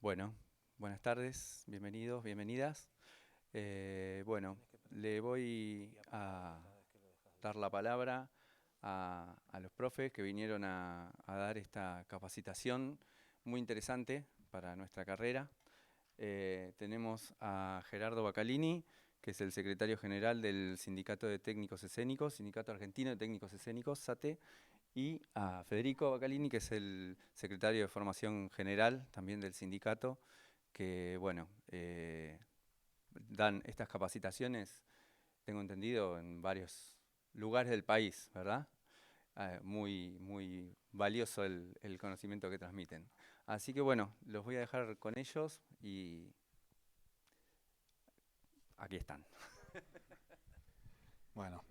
Bueno, buenas tardes, bienvenidos, bienvenidas. Bueno, le voy a dar la palabra a los profes que vinieron a dar esta capacitación muy interesante para nuestra carrera. Tenemos a Gerardo Bacalini, que es el secretario general del Sindicato de Técnicos Escénicos, Sindicato Argentino de Técnicos Escénicos, SATE, y a Federico Bacalini, que es el secretario de Formación General también del sindicato, que bueno, dan estas capacitaciones, tengo entendido, en varios lugares del país, ¿verdad? Muy valioso el conocimiento que transmiten. Así que bueno, los voy a dejar con ellos y aquí están. Bueno,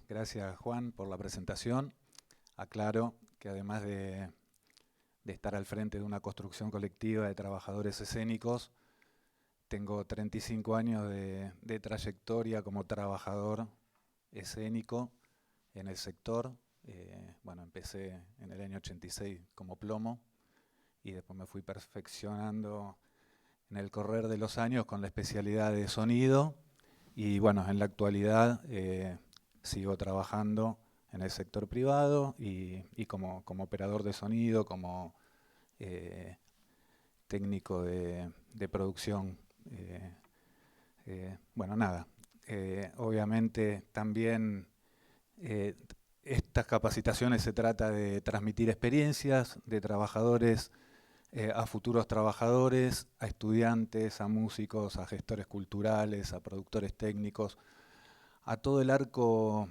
gracias Juan por la presentación. Aclaro que además de estar al frente de una construcción colectiva de trabajadores escénicos, tengo 35 años de trayectoria como trabajador escénico en el sector. Bueno, empecé en el año 86 como plomo y después me fui perfeccionando en el correr de los años con la especialidad de sonido. Y bueno, en la actualidad sigo trabajando en el sector privado y como operador de sonido, como eh, técnico de producción. Bueno, nada. Obviamente también estas capacitaciones se trata de transmitir experiencias de trabajadores a futuros trabajadores, a estudiantes, a músicos, a gestores culturales, a productores técnicos, a todo el arco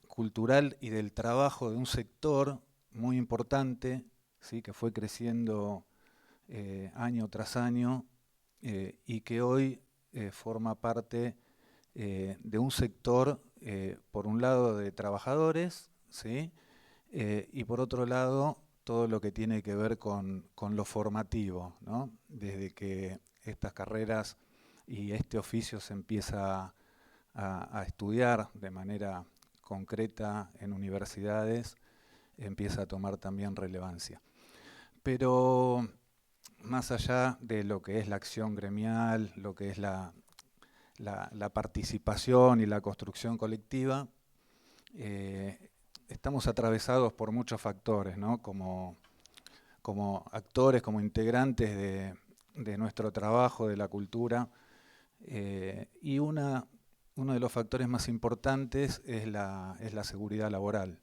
cultural y del trabajo de un sector muy importante, ¿sí? Que fue creciendo año tras año y que hoy forma parte de un sector, por un lado, de trabajadores, ¿sí? Y por otro lado, todo lo que tiene que ver con lo formativo, ¿no? Desde que estas carreras y este oficio se empieza a estudiar de manera concreta en universidades, empieza a tomar también relevancia. Pero más allá de lo que es la acción gremial, lo que es la participación y la construcción colectiva, estamos atravesados por muchos factores, ¿no? Como actores, como integrantes de nuestro trabajo, de la cultura. Y uno de los factores más importantes es la seguridad laboral.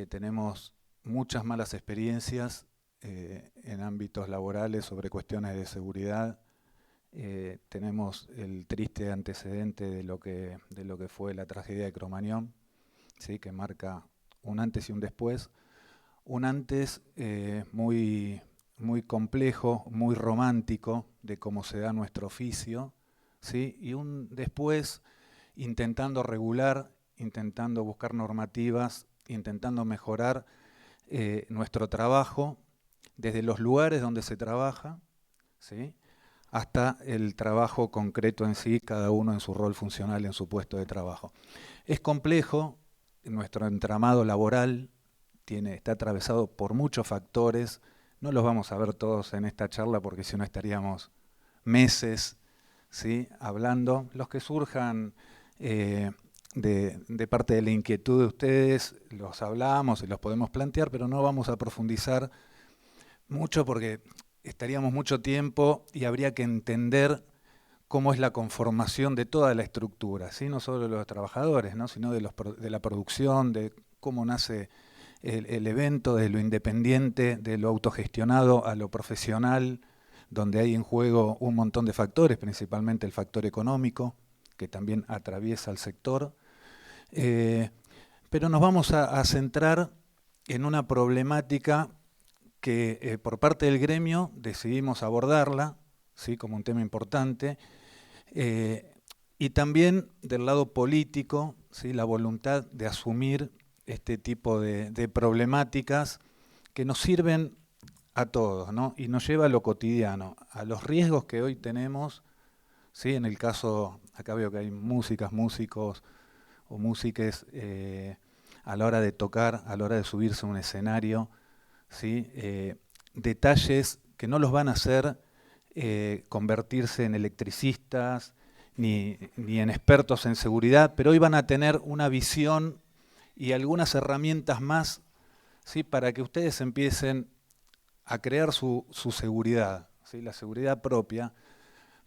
Tenemos muchas malas experiencias en ámbitos laborales sobre cuestiones de seguridad. Tenemos el triste antecedente de lo que fue la tragedia de Cromañón, ¿sí? Que marca un antes y un después. Un antes muy complejo, muy romántico de cómo se da nuestro oficio, ¿sí? Y un después intentando regular, intentando buscar normativas, intentando mejorar nuestro trabajo desde los lugares donde se trabaja, ¿sí? Hasta el trabajo concreto en sí, cada uno en su rol funcional, en su puesto de trabajo. Es complejo, nuestro entramado laboral está atravesado por muchos factores, no los vamos a ver todos en esta charla porque si no estaríamos meses, ¿sí? Hablando. Los que surjan de parte de la inquietud de ustedes, los hablamos y los podemos plantear, pero no vamos a profundizar mucho porque estaríamos mucho tiempo y habría que entender cómo es la conformación de toda la estructura, ¿sí? No solo de los trabajadores, ¿no? Sino de la producción, de cómo nace el evento, de lo independiente, de lo autogestionado a lo profesional, donde hay en juego un montón de factores, principalmente el factor económico, que también atraviesa el sector. Pero nos vamos a centrar en una problemática que por parte del gremio decidimos abordarla, ¿sí? Como un tema importante, y también del lado político, ¿sí? La voluntad de asumir este tipo de problemáticas que nos sirven a todos, ¿no? Y nos lleva a lo cotidiano, a los riesgos que hoy tenemos, ¿sí? En el caso, acá veo que hay músicos o músiques a la hora de tocar, a la hora de subirse a un escenario, ¿sí? Detalles que no los van a hacer convertirse en electricistas, ni en expertos en seguridad, pero hoy van a tener una visión y algunas herramientas más, ¿sí?, para que ustedes empiecen a crear su seguridad, ¿sí?, la seguridad propia,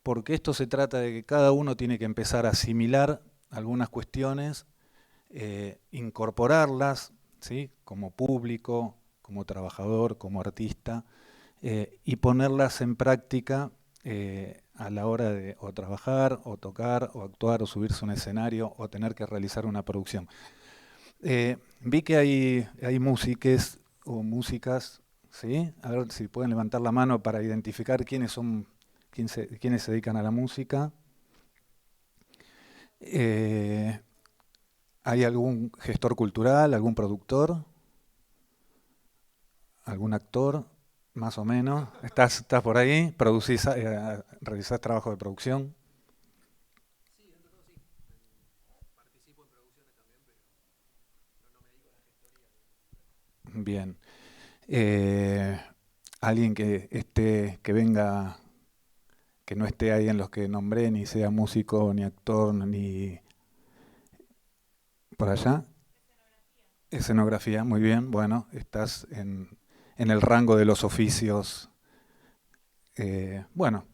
porque esto se trata de que cada uno tiene que empezar a asimilar algunas cuestiones, incorporarlas, ¿sí?, como público, como trabajador, como artista, y ponerlas en práctica a la hora de o trabajar, o tocar, o actuar, o subirse a un escenario, o tener que realizar una producción. Vi que hay músiques o músicas, ¿sí? A ver si pueden levantar la mano para identificar quiénes se dedican a la música. ¿Hay algún gestor cultural, algún productor, algún actor, más o menos? ¿Estás por ahí? ¿Producís, realizás trabajo de producción? Sí, dentro de todo sí. Participo en producciones también, pero no me dedico a la gestoría. Bien. Alguien que venga, que no esté ahí en los que nombré, ni sea músico, ni actor, ni por allá. Escenografía, muy bien. Bueno, estás en el rango de los oficios. Bueno,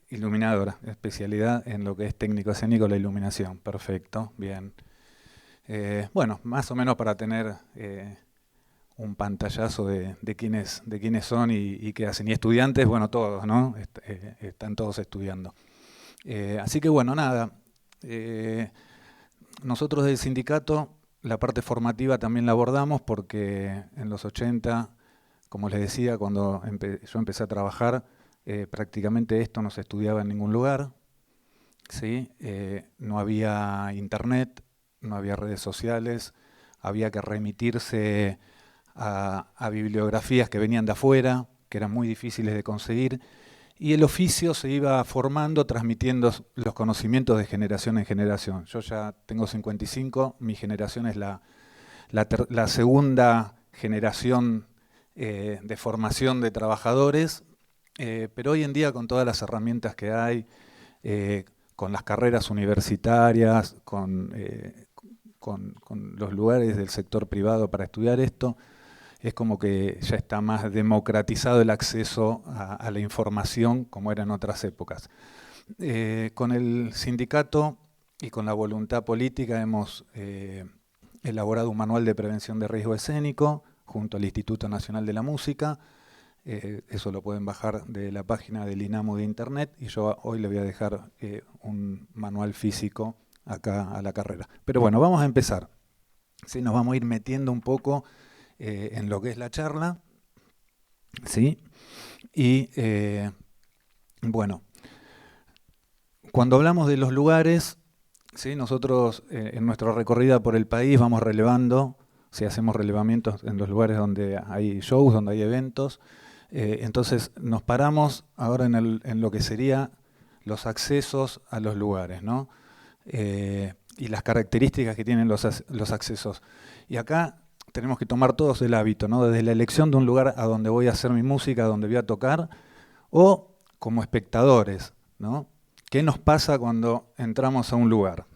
iluminadora, especialidad en lo que es técnico escénico, la iluminación. Perfecto, bien. Bueno, más o menos para tener un pantallazo de quiénes son y qué hacen. Y estudiantes, bueno, todos, ¿no? Están todos estudiando. Así que bueno, nada. Nosotros del sindicato la parte formativa también la abordamos porque en los 80, como les decía, cuando yo empecé a trabajar, prácticamente esto no se estudiaba en ningún lugar, ¿sí? No había internet, no había redes sociales, había que remitirse a bibliografías que venían de afuera, que eran muy difíciles de conseguir, y el oficio se iba formando, transmitiendo los conocimientos de generación en generación. Yo ya tengo 55, mi generación es la segunda generación de formación de trabajadores, pero hoy en día con todas las herramientas que hay, con las carreras universitarias, con los lugares del sector privado para estudiar esto, es como que ya está más democratizado el acceso a la información como era en otras épocas. Con el sindicato y con la voluntad política hemos elaborado un manual de prevención de riesgo escénico junto al Instituto Nacional de la Música. Eso lo pueden bajar de la página del INAMU de internet y yo hoy le voy a dejar un manual físico acá a la carrera. Pero bueno, vamos a empezar. ¿Sí? Nos vamos a ir metiendo un poco en lo que es la charla, ¿sí? Y bueno, cuando hablamos de los lugares, ¿sí?, nosotros en nuestra recorrida por el país vamos relevando, si hacemos relevamientos en los lugares donde hay shows, donde hay eventos, entonces nos paramos ahora en lo que sería los accesos a los lugares, ¿no? Y las características que tienen los accesos. Y acá tenemos que tomar todos el hábito, ¿no? Desde la elección de un lugar a donde voy a hacer mi música, a donde voy a tocar, o como espectadores, ¿no? ¿Qué nos pasa cuando entramos a un lugar?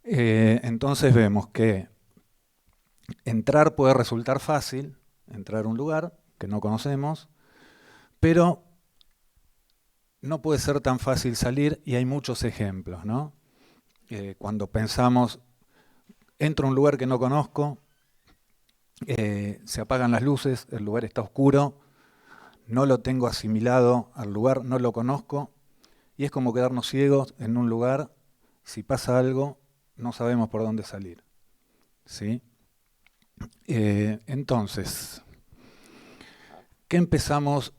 Entonces vemos que entrar puede resultar fácil, entrar a un lugar que no conocemos, pero no puede ser tan fácil salir y hay muchos ejemplos, ¿no? Cuando pensamos, entro a un lugar que no conozco, se apagan las luces, el lugar está oscuro, no lo tengo asimilado al lugar, no lo conozco, y es como quedarnos ciegos en un lugar, si pasa algo, no sabemos por dónde salir, ¿sí? Entonces, ¿qué empezamos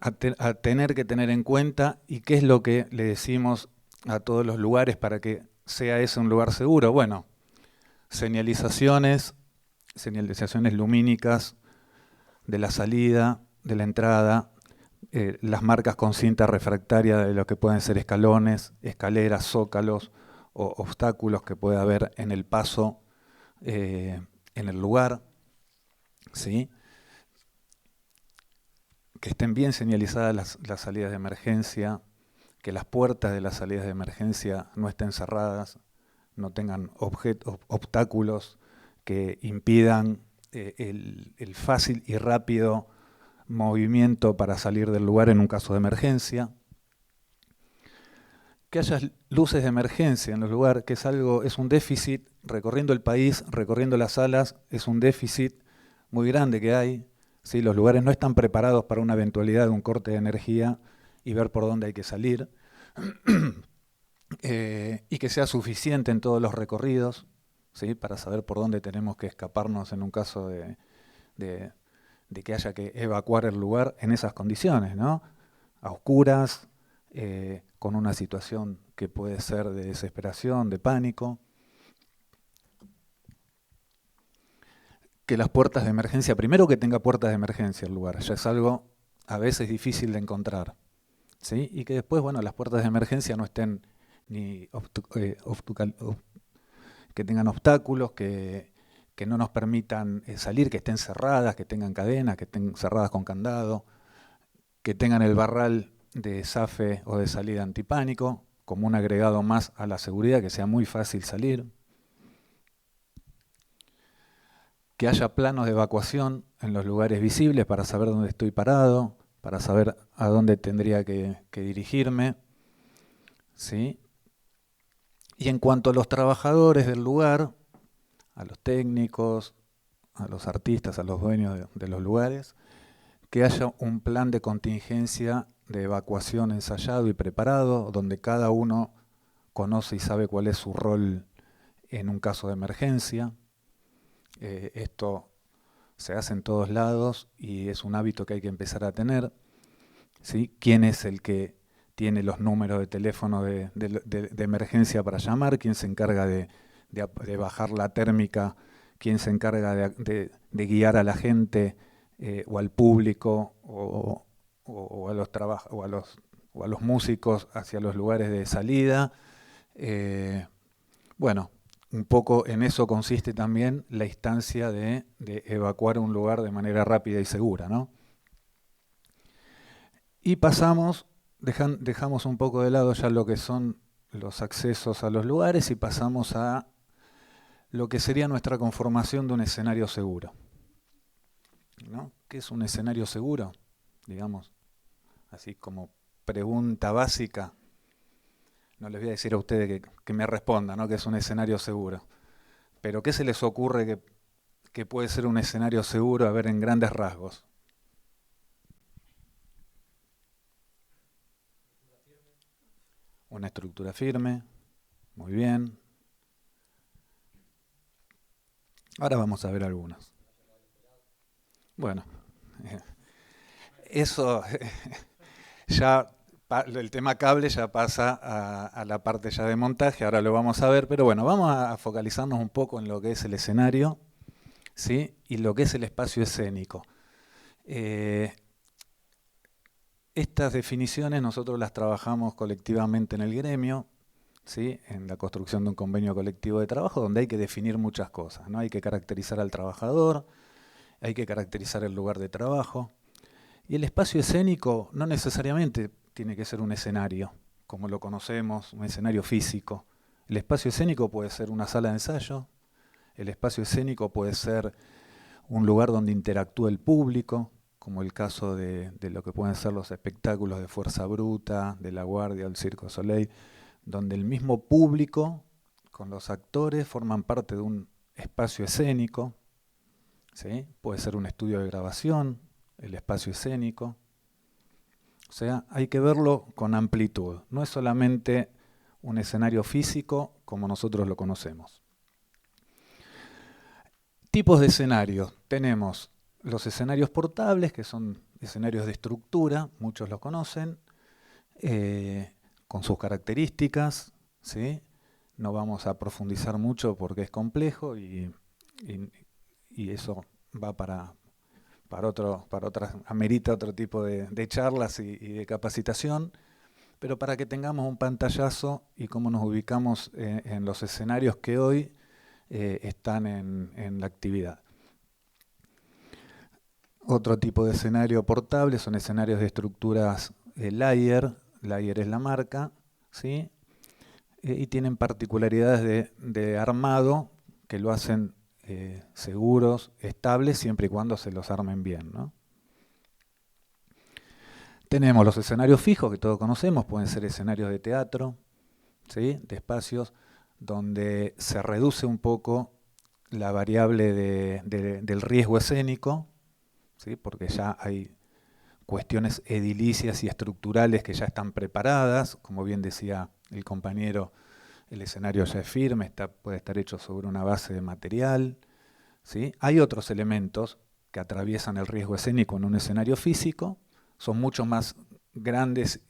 a tener que tener en cuenta y qué es lo que le decimos a todos los lugares para que sea ese un lugar seguro? Bueno, señalizaciones lumínicas de la salida, de la entrada, las marcas con cinta refractaria de lo que pueden ser escalones, escaleras, zócalos o obstáculos que puede haber en el paso en el lugar, ¿sí? que estén bien señalizadas las salidas de emergencia, que las puertas de las salidas de emergencia no estén cerradas, no tengan obstáculos que impidan el fácil y rápido movimiento para salir del lugar en un caso de emergencia. Que haya luces de emergencia en los lugares, que es un déficit, recorriendo el país, recorriendo las salas, es un déficit muy grande que hay. ¿Sí? Los lugares no están preparados para una eventualidad de un corte de energía y ver por dónde hay que salir. Y que sea suficiente en todos los recorridos, ¿sí? Para saber por dónde tenemos que escaparnos en un caso de que haya que evacuar el lugar en esas condiciones, ¿no? A oscuras, con una situación que puede ser de desesperación, de pánico. Que las puertas de emergencia, primero que tenga puertas de emergencia el lugar, ya es algo a veces difícil de encontrar, ¿sí? Y que después, bueno, las puertas de emergencia no estén ni que tengan obstáculos, que no nos permitan salir, que estén cerradas, que tengan cadenas, que estén cerradas con candado, que tengan el barral de zafe o de salida antipánico, como un agregado más a la seguridad, que sea muy fácil salir. Que haya planos de evacuación en los lugares visibles para saber dónde estoy parado, para saber a dónde tendría que dirigirme, ¿sí? Y en cuanto a los trabajadores del lugar, a los técnicos, a los artistas, a los dueños de los lugares, que haya un plan de contingencia de evacuación ensayado y preparado, donde cada uno conoce y sabe cuál es su rol en un caso de emergencia. Esto se hace en todos lados y es un hábito que hay que empezar a tener, ¿sí? ¿Quién es el que tiene los números de teléfono de emergencia para llamar? ¿Quién se encarga de bajar la térmica? ¿Quién se encarga de guiar a la gente o al público o a los músicos hacia los lugares de salida? Bueno, un poco en eso consiste también la instancia de evacuar un lugar de manera rápida y segura, ¿no? Y dejamos un poco de lado ya lo que son los accesos a los lugares y pasamos a lo que sería nuestra conformación de un escenario seguro, ¿no? ¿Qué es un escenario seguro? Digamos, así como pregunta básica. No les voy a decir a ustedes que me respondan, ¿no? Que es un escenario seguro. Pero ¿qué se les ocurre que puede ser un escenario seguro? A ver, en grandes rasgos. Una estructura firme. Muy bien. Ahora vamos a ver algunos. Bueno, eso ya... El tema cable ya pasa a la parte ya de montaje, ahora lo vamos a ver, pero bueno, vamos a focalizarnos un poco en lo que es el escenario, ¿sí? Y lo que es el espacio escénico. Estas definiciones nosotros las trabajamos colectivamente en el gremio, ¿sí? En la construcción de un convenio colectivo de trabajo, donde hay que definir muchas cosas, ¿no? Hay que caracterizar al trabajador, hay que caracterizar el lugar de trabajo, y el espacio escénico no necesariamente tiene que ser un escenario, como lo conocemos, un escenario físico. El espacio escénico puede ser una sala de ensayo, el espacio escénico puede ser un lugar donde interactúa el público, como el caso de lo que pueden ser los espectáculos de Fuerza Bruta, de La Guardia, del Circo Soleil, donde el mismo público con los actores forman parte de un espacio escénico, ¿sí? Puede ser un estudio de grabación, el espacio escénico. O sea, hay que verlo con amplitud. No es solamente un escenario físico como nosotros lo conocemos. Tipos de escenarios. Tenemos los escenarios portables, que son escenarios de estructura, muchos los conocen, con sus características, ¿sí? No vamos a profundizar mucho porque es complejo y eso va para otras, amerita otro tipo de charlas y de capacitación, pero para que tengamos un pantallazo y cómo nos ubicamos en los escenarios que hoy están en la actividad. Otro tipo de escenario portable son escenarios de estructuras layer. Layer es la marca, ¿sí? Y tienen particularidades de armado que lo hacen seguros, estables, siempre y cuando se los armen bien, ¿no? Tenemos los escenarios fijos que todos conocemos, pueden ser escenarios de teatro, ¿sí? De espacios donde se reduce un poco la variable del riesgo escénico, ¿sí? Porque ya hay cuestiones edilicias y estructurales que ya están preparadas, como bien decía el compañero, el escenario ya es firme, puede estar hecho sobre una base de material, ¿sí? Hay otros elementos que atraviesan el riesgo escénico en un escenario físico, son mucho más grandes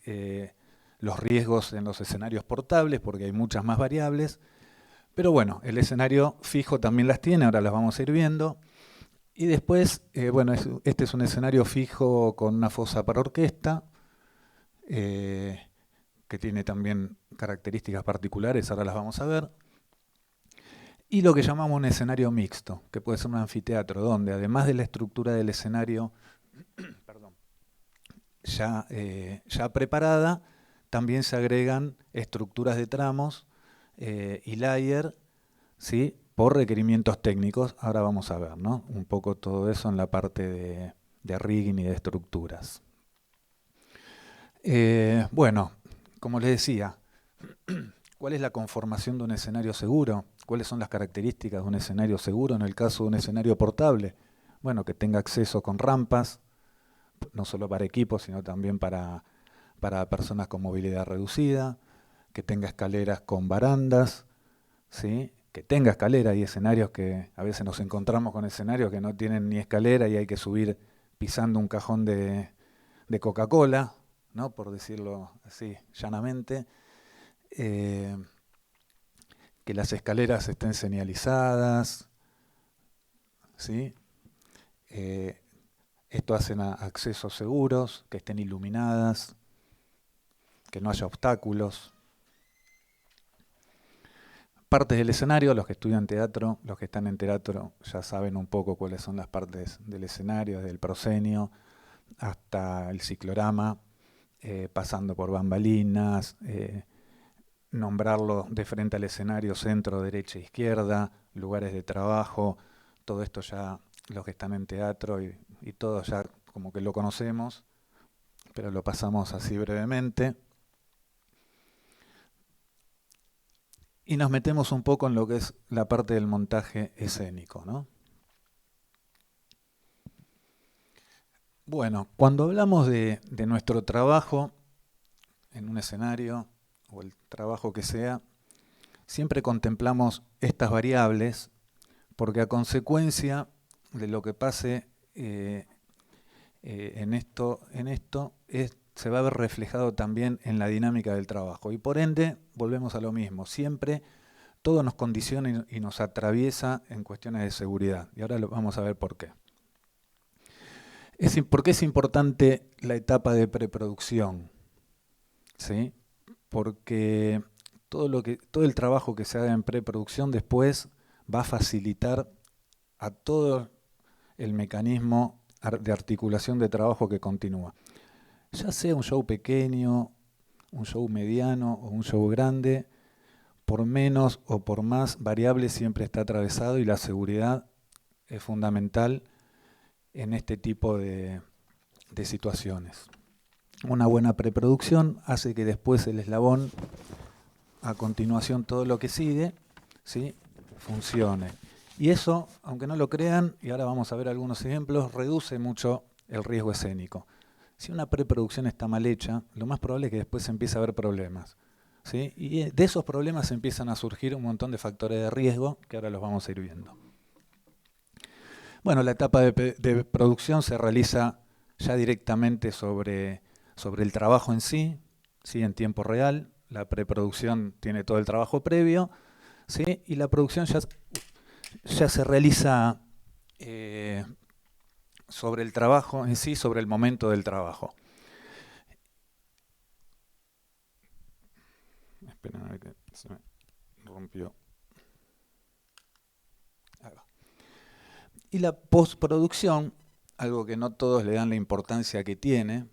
los riesgos en los escenarios portables porque hay muchas más variables, pero bueno, el escenario fijo también las tiene, ahora las vamos a ir viendo. Y después, bueno, este es un escenario fijo con una fosa para orquesta, que tiene también características particulares, ahora las vamos a ver. Y lo que llamamos un escenario mixto, que puede ser un anfiteatro, donde además de la estructura del escenario ya preparada, también se agregan estructuras de tramos y layer, ¿sí? Por requerimientos técnicos. Ahora vamos a ver, ¿no? Un poco todo eso en la parte de rigging y de estructuras. Bueno, como les decía, ¿cuál es la conformación de un escenario seguro? ¿Cuáles son las características de un escenario seguro en el caso de un escenario portable? Bueno, que tenga acceso con rampas, no solo para equipos, sino también para personas con movilidad reducida, que tenga escaleras con barandas, ¿sí? Que tenga escalera. Hay escenarios que a veces nos encontramos con escenarios que no tienen ni escalera y hay que subir pisando un cajón de Coca-Cola, ¿no? Por decirlo así llanamente. Que las escaleras estén señalizadas, ¿sí? Esto hacen accesos seguros, que estén iluminadas, que no haya obstáculos. Partes del escenario, los que estudian teatro, los que están en teatro ya saben un poco cuáles son las partes del escenario, desde el proscenio hasta el ciclorama, pasando por bambalinas, nombrarlo de frente al escenario, centro, derecha, izquierda, lugares de trabajo, todo esto ya los que están en teatro y todo ya como que lo conocemos, pero lo pasamos así brevemente. Y nos metemos un poco en lo que es la parte del montaje escénico, ¿no? Bueno, cuando hablamos de nuestro trabajo en un escenario, o el trabajo que sea, siempre contemplamos estas variables, porque a consecuencia de lo que pase en esto se va a ver reflejado también en la dinámica del trabajo. Y por ende, volvemos a lo mismo, siempre todo nos condiciona y nos atraviesa en cuestiones de seguridad. Y ahora vamos a ver por qué. ¿Por qué es importante la etapa de preproducción? ¿Sí? Porque todo el trabajo que se haga en preproducción después va a facilitar a todo el mecanismo de articulación de trabajo que continúa. Ya sea un show pequeño, un show mediano o un show grande, por menos o por más variables siempre está atravesado y la seguridad es fundamental en este tipo de situaciones. Una buena preproducción hace que después el eslabón, a continuación todo lo que sigue, ¿sí? Funcione. Y eso, aunque no lo crean, y ahora vamos a ver algunos ejemplos, reduce mucho el riesgo escénico. Si una preproducción está mal hecha, lo más probable es que después se empiece a ver problemas, ¿sí? Y de esos problemas empiezan a surgir un montón de factores de riesgo que ahora los vamos a ir viendo. Bueno, la etapa de producción se realiza ya directamente sobre el trabajo en sí, ¿sí? En tiempo real. La preproducción tiene todo el trabajo previo, ¿sí? Y la producción ya se realiza sobre el trabajo en sí, sobre el momento del trabajo. Esperen a ver que se me rompió. Ahí va. Y la postproducción algo que no todos le dan la importancia que tiene,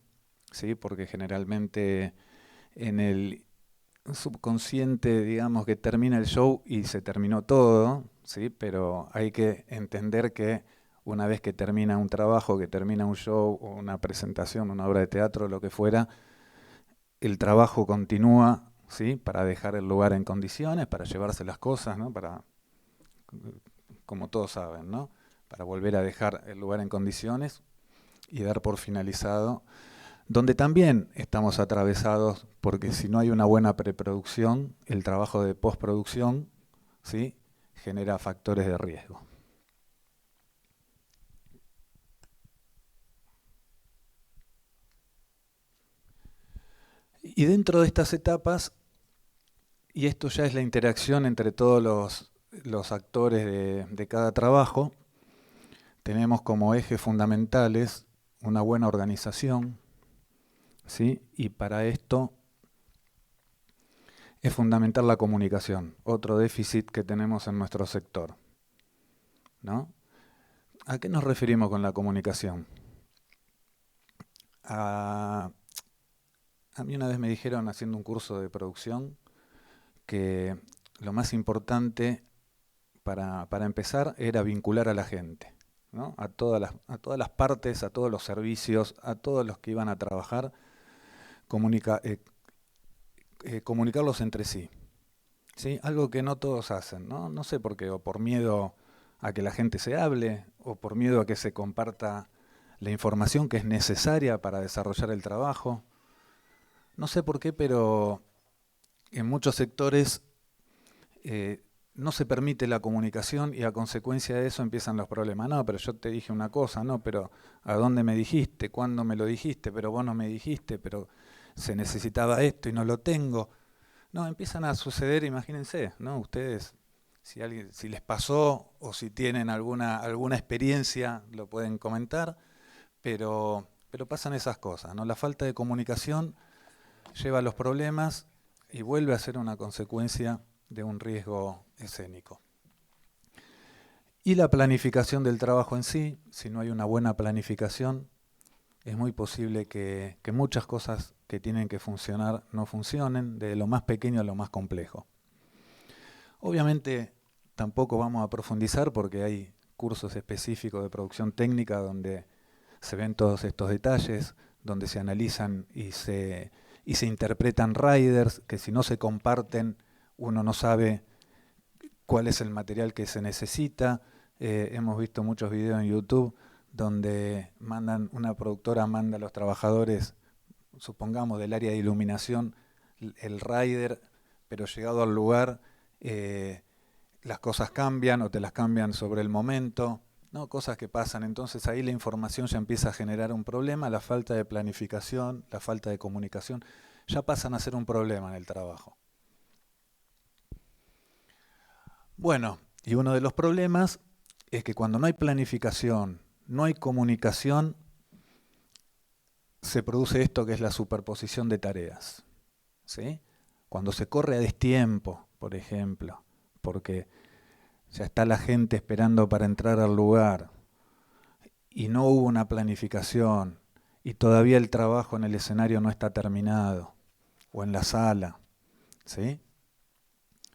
¿sí? Porque generalmente en el subconsciente, digamos que termina el show y se terminó todo, ¿sí? Pero hay que entender que una vez que termina un trabajo, que termina un show o una presentación, una obra de teatro, lo que fuera, el trabajo continúa, ¿sí? Para dejar el lugar en condiciones, para llevarse las cosas, ¿no? Para, como todos saben, ¿no? Para volver a dejar el lugar en condiciones y dar por finalizado, donde también estamos atravesados, porque si no hay una buena preproducción, el trabajo de postproducción, ¿sí? Genera factores de riesgo. Y dentro de estas etapas, y esto ya es la interacción entre todos los actores de cada trabajo, tenemos como ejes fundamentales una buena organización, ¿sí? Y para esto es fundamental la comunicación, otro déficit que tenemos en nuestro sector, ¿no? ¿A qué nos referimos con la comunicación? A mí una vez me dijeron, haciendo un curso de producción, que lo más importante para empezar era vincular a la gente, ¿no? A todas las partes, a todos los servicios, a todos los que iban a trabajar, comunicarlos entre sí, ¿sí? Algo que no todos hacen, ¿no? No sé por qué, o por miedo a que la gente se hable, o por miedo a que se comparta la información que es necesaria para desarrollar el trabajo. No sé por qué, pero en muchos sectores no se permite la comunicación y a consecuencia de eso empiezan los problemas. No, pero yo te dije una cosa, no, pero ¿a dónde me dijiste? ¿Cuándo me lo dijiste? Pero vos no me dijiste, pero se necesitaba esto y no lo tengo. No, empiezan a suceder, imagínense, ¿no? Ustedes, si les pasó o si tienen alguna experiencia, lo pueden comentar, pero pasan esas cosas, ¿no? La falta de comunicación lleva a los problemas y vuelve a ser una consecuencia de un riesgo escénico. Y la planificación del trabajo en sí, si no hay una buena planificación, es muy posible que muchas cosas que tienen que funcionar no funcionen, de lo más pequeño a lo más complejo. Obviamente tampoco vamos a profundizar porque hay cursos específicos de producción técnica donde se ven todos estos detalles, donde se analizan y se interpretan riders que si no se comparten uno no sabe cuál es el material que se necesita. Hemos visto muchos videos en YouTube donde una productora manda a los trabajadores, supongamos del área de iluminación, el rider, pero llegado al lugar las cosas cambian o te las cambian sobre el momento, ¿no? Cosas que pasan. Entonces ahí la información ya empieza a generar un problema, la falta de planificación, la falta de comunicación, ya pasan a ser un problema en el trabajo. Bueno, y uno de los problemas es que cuando no hay planificación, no hay comunicación, se produce esto que es la superposición de tareas, ¿sí? Cuando se corre a destiempo, por ejemplo, porque ya está la gente esperando para entrar al lugar y no hubo una planificación y todavía el trabajo en el escenario no está terminado o en la sala, ¿sí?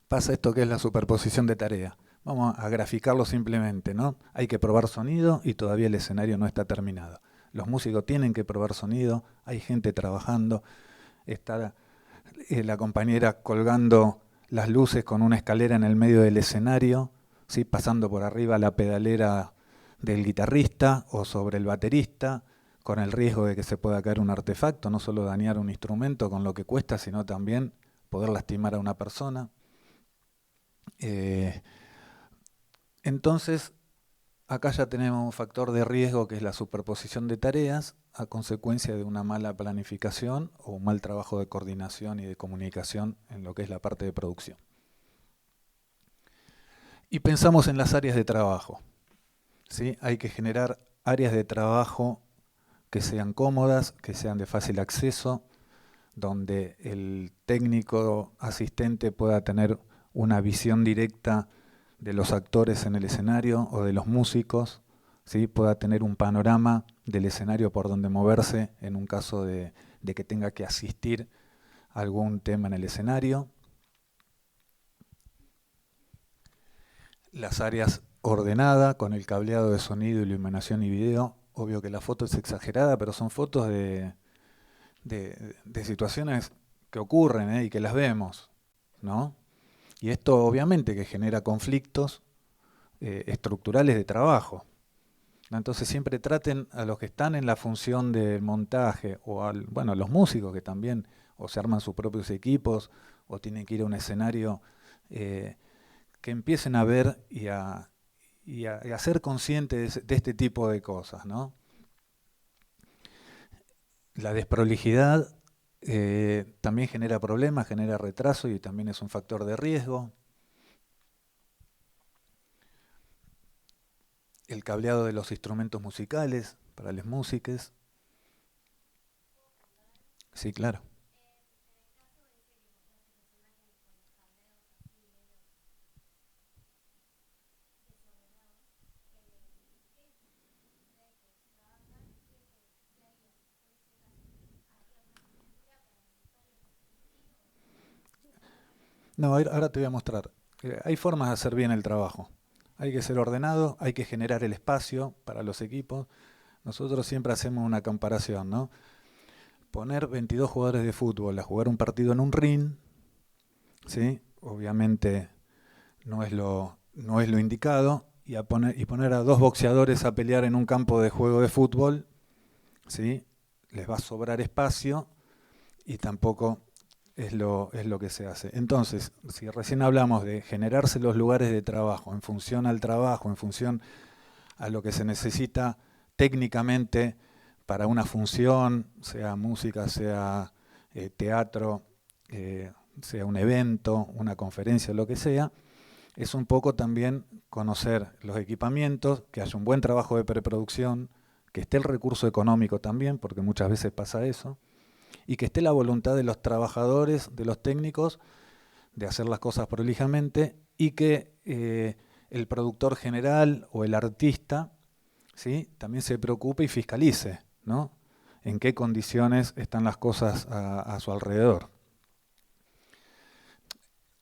Pasa esto que es la superposición de tareas. Vamos a graficarlo simplemente, ¿no? Hay que probar sonido y todavía el escenario no está terminado. Los músicos tienen que probar sonido, hay gente trabajando, está la compañera colgando las luces con una escalera en el medio del escenario, ¿sí? Pasando por arriba la pedalera del guitarrista o sobre el baterista, con el riesgo de que se pueda caer un artefacto, no solo dañar un instrumento con lo que cuesta, sino también poder lastimar a una persona. Entonces, acá ya tenemos un factor de riesgo que es la superposición de tareas a consecuencia de una mala planificación o un mal trabajo de coordinación y de comunicación en lo que es la parte de producción. Y pensamos en las áreas de trabajo, ¿sí? Hay que generar áreas de trabajo que sean cómodas, que sean de fácil acceso, donde el técnico asistente pueda tener una visión directa de los actores en el escenario o de los músicos, ¿sí? Pueda tener un panorama del escenario por donde moverse en un caso de que tenga que asistir a algún tema en el escenario. Las áreas ordenadas con el cableado de sonido, iluminación y video. Obvio que la foto es exagerada, pero son fotos de situaciones que ocurren, y que las vemos, ¿no? Y esto obviamente que genera conflictos estructurales de trabajo. Entonces siempre traten a los que están en la función del montaje o a los músicos que también o se arman sus propios equipos o tienen que ir a un escenario, que empiecen a ver y a ser conscientes de este tipo de cosas, ¿no? La desprolijidad también genera problemas, genera retraso y también es un factor de riesgo. El cableado de los instrumentos musicales para las músicas. Sí, claro. No, ahora te voy a mostrar. Hay formas de hacer bien el trabajo. Hay que ser ordenado, hay que generar el espacio para los equipos. Nosotros siempre hacemos una comparación, ¿no? Poner 22 jugadores de fútbol a jugar un partido en un ring, ¿sí? Obviamente no es lo indicado, y poner a dos boxeadores a pelear en un campo de juego de fútbol, ¿sí? Les va a sobrar espacio y tampoco es lo que se hace. Entonces, si recién hablamos de generarse los lugares de trabajo en función al trabajo, en función a lo que se necesita técnicamente para una función, sea música, sea teatro, sea un evento, una conferencia, lo que sea, es un poco también conocer los equipamientos, que haya un buen trabajo de preproducción, que esté el recurso económico también, porque muchas veces pasa eso, y que esté la voluntad de los trabajadores, de los técnicos, de hacer las cosas prolijamente, y que el productor general o el artista, ¿sí? También se preocupe y fiscalice, ¿no? En qué condiciones están las cosas a su alrededor.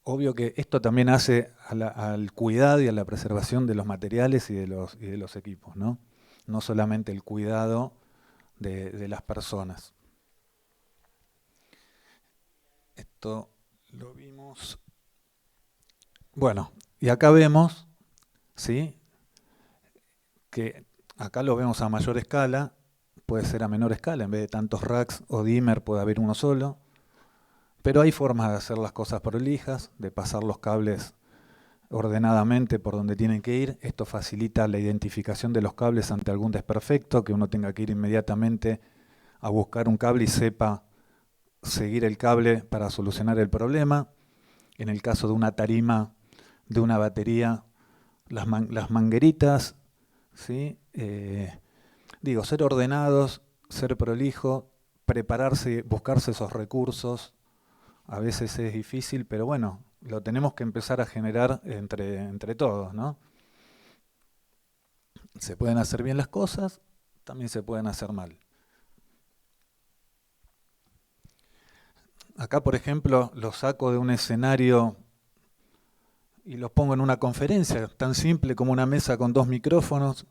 Obvio que esto también hace al cuidado y a la preservación de los materiales y de los equipos, ¿no? No solamente el cuidado de las personas. Esto lo vimos. Bueno, y acá vemos, ¿sí? Que acá lo vemos a mayor escala, puede ser a menor escala, en vez de tantos racks o dimmer puede haber uno solo, pero hay formas de hacer las cosas prolijas, de pasar los cables ordenadamente por donde tienen que ir. Esto facilita la identificación de los cables ante algún desperfecto, que uno tenga que ir inmediatamente a buscar un cable y sepa seguir el cable para solucionar el problema. En el caso de una tarima, de una batería, las mangueritas, ¿sí? Ser ordenados, ser prolijo, prepararse, buscarse esos recursos. A veces es difícil, pero bueno, lo tenemos que empezar a generar entre todos, ¿no? Se pueden hacer bien las cosas, también se pueden hacer mal. Acá, por ejemplo, lo saco de un escenario y lo pongo en una conferencia, tan simple como una mesa con dos micrófonos,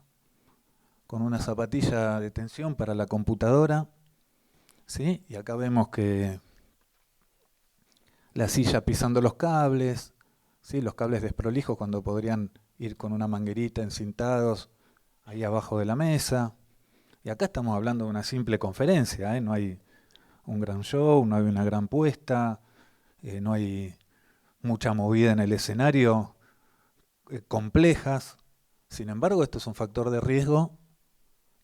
con una zapatilla de tensión para la computadora, ¿sí? Y acá vemos que la silla pisando los cables, ¿sí? Los cables desprolijos cuando podrían ir con una manguerita encintados ahí abajo de la mesa. Y acá estamos hablando de una simple conferencia, ¿eh? No hay un gran show, no hay una gran puesta, no hay mucha movida en el escenario, complejas. Sin embargo, esto es un factor de riesgo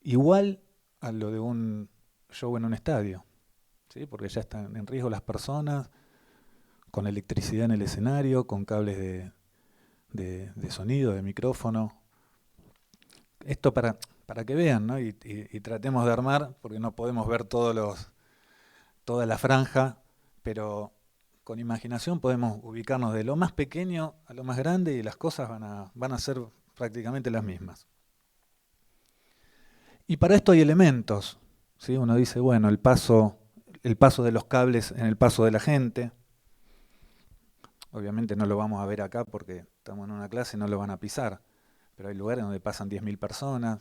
igual a lo de un show en un estadio, ¿sí? Porque ya están en riesgo las personas, con electricidad en el escenario, con cables de sonido, de micrófono. Esto para que vean, ¿no? Y tratemos de armar, porque no podemos ver toda la franja, pero con imaginación podemos ubicarnos de lo más pequeño a lo más grande y las cosas van a ser prácticamente las mismas. Y para esto hay elementos, ¿sí? Uno dice, bueno, el paso de los cables en el paso de la gente. Obviamente no lo vamos a ver acá porque estamos en una clase y no lo van a pisar, pero hay lugares donde pasan 10.000 personas,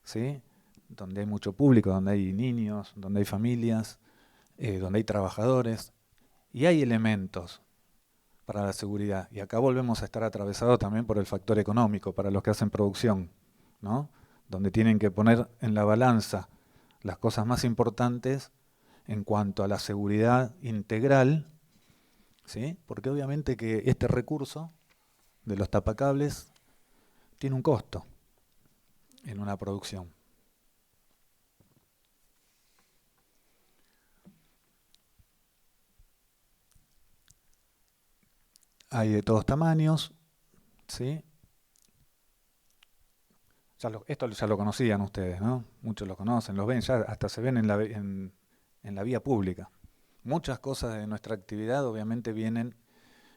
¿sí? Donde hay mucho público, donde hay niños, donde hay familias, donde hay trabajadores, y hay elementos para la seguridad. Y acá volvemos a estar atravesados también por el factor económico, para los que hacen producción, ¿no? Donde tienen que poner en la balanza las cosas más importantes en cuanto a la seguridad integral, ¿sí? Porque obviamente que este recurso de los tapacables tiene un costo en una producción. Hay de todos tamaños, ¿sí? Esto ya lo conocían ustedes, ¿no? Muchos lo conocen, los ven, ya hasta se ven en la vía pública. Muchas cosas de nuestra actividad obviamente vienen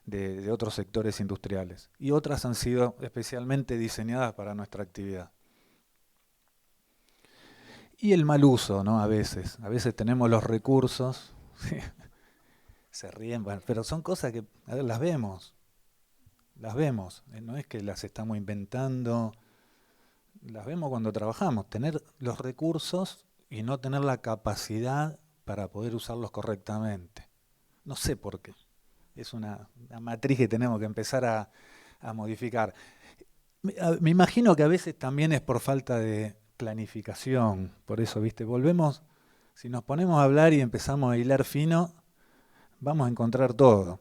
de otros sectores industriales y otras han sido especialmente diseñadas para nuestra actividad. Y el mal uso, ¿no? A veces tenemos los recursos, se ríen, bueno, pero son cosas que a ver, las vemos, no es que las estamos inventando, las vemos cuando trabajamos, tener los recursos y no tener la capacidad para poder usarlos correctamente. No sé por qué. Es una matriz que tenemos que empezar a modificar. Me imagino que a veces también es por falta de planificación. Por eso, ¿viste? Volvemos, si nos ponemos a hablar y empezamos a hilar fino, vamos a encontrar todo.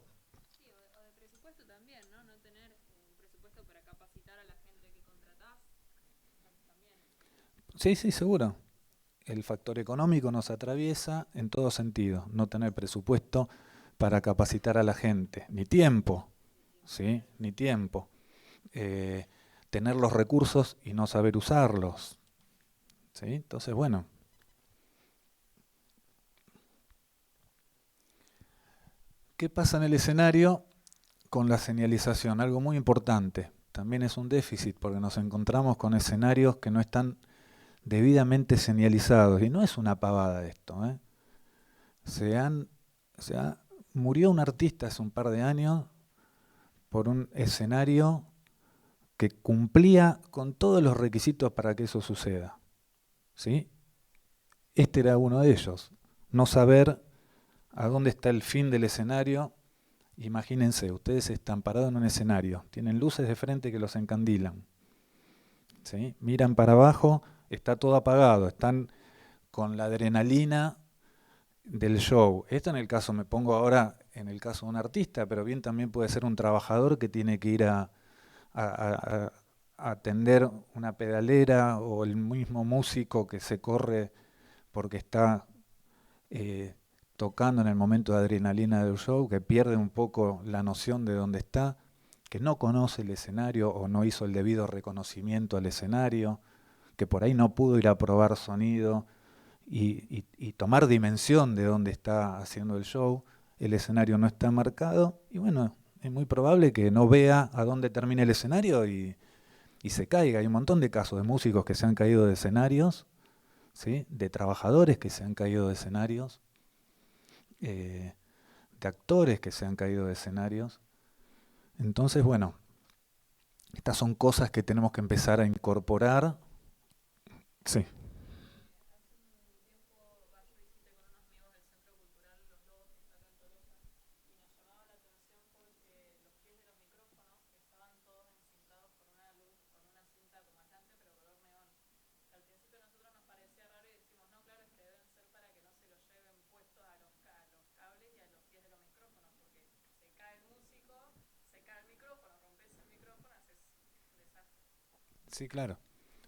Sí, o de presupuesto también, ¿no? No tener un presupuesto para capacitar a la gente que contratás, también. Sí, sí, seguro. El factor económico nos atraviesa en todo sentido. No tener presupuesto para capacitar a la gente, ni tiempo, ¿sí? Ni tiempo. Tener los recursos y no saber usarlos, ¿sí? Entonces, bueno. ¿Qué pasa en el escenario con la señalización? Algo muy importante. También es un déficit porque nos encontramos con escenarios que no están debidamente señalizados. Y no es una pavada esto, ¿eh? Murió un artista hace un par de años por un escenario que cumplía con todos los requisitos para que eso suceda, ¿sí? Este era uno de ellos. No saber a dónde está el fin del escenario. Imagínense, ustedes están parados en un escenario, tienen luces de frente que los encandilan, ¿sí? Miran para abajo, está todo apagado, están con la adrenalina del show. Esto en el caso, me pongo ahora en el caso de un artista, pero bien también puede ser un trabajador que tiene que ir a atender una pedalera, o el mismo músico que se corre porque está tocando en el momento de adrenalina del show, que pierde un poco la noción de dónde está, que no conoce el escenario o no hizo el debido reconocimiento al escenario, que por ahí no pudo ir a probar sonido y tomar dimensión de dónde está haciendo el show. El escenario no está marcado y bueno, es muy probable que no vea a dónde termina el escenario y se caiga. Hay un montón de casos de músicos que se han caído de escenarios, ¿sí? De trabajadores que se han caído de escenarios, de actores que se han caído de escenarios. Entonces, bueno, estas son cosas que tenemos que empezar a incorporar. Sí. Sí, claro.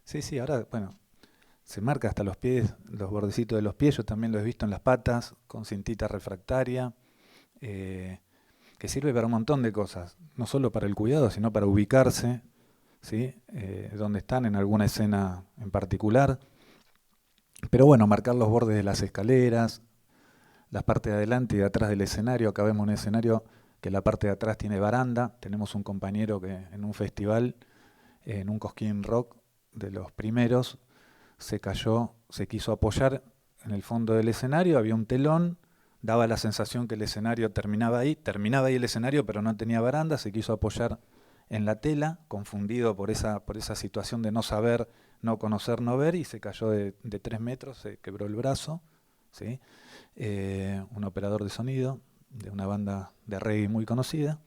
Sí, sí, ahora, bueno, se marca hasta los pies, los bordecitos de los pies, yo también lo he visto en las patas, con cintita refractaria, que sirve para un montón de cosas, no solo para el cuidado, sino para ubicarse, ¿sí? Donde están en alguna escena en particular. Pero bueno, marcar los bordes de las escaleras, la parte de adelante y de atrás del escenario. Acá vemos un escenario que la parte de atrás tiene baranda. Tenemos un compañero que en un festival, en un Cosquín Rock, de los primeros, se cayó, se quiso apoyar en el fondo del escenario, había un telón, daba la sensación que el escenario terminaba ahí el escenario, pero no tenía baranda, se quiso apoyar en la tela, confundido por esa situación de no saber, no conocer, no ver, y se cayó de 3 metros, se quebró el brazo, ¿sí? Un operador de sonido de una banda de reggae muy conocida.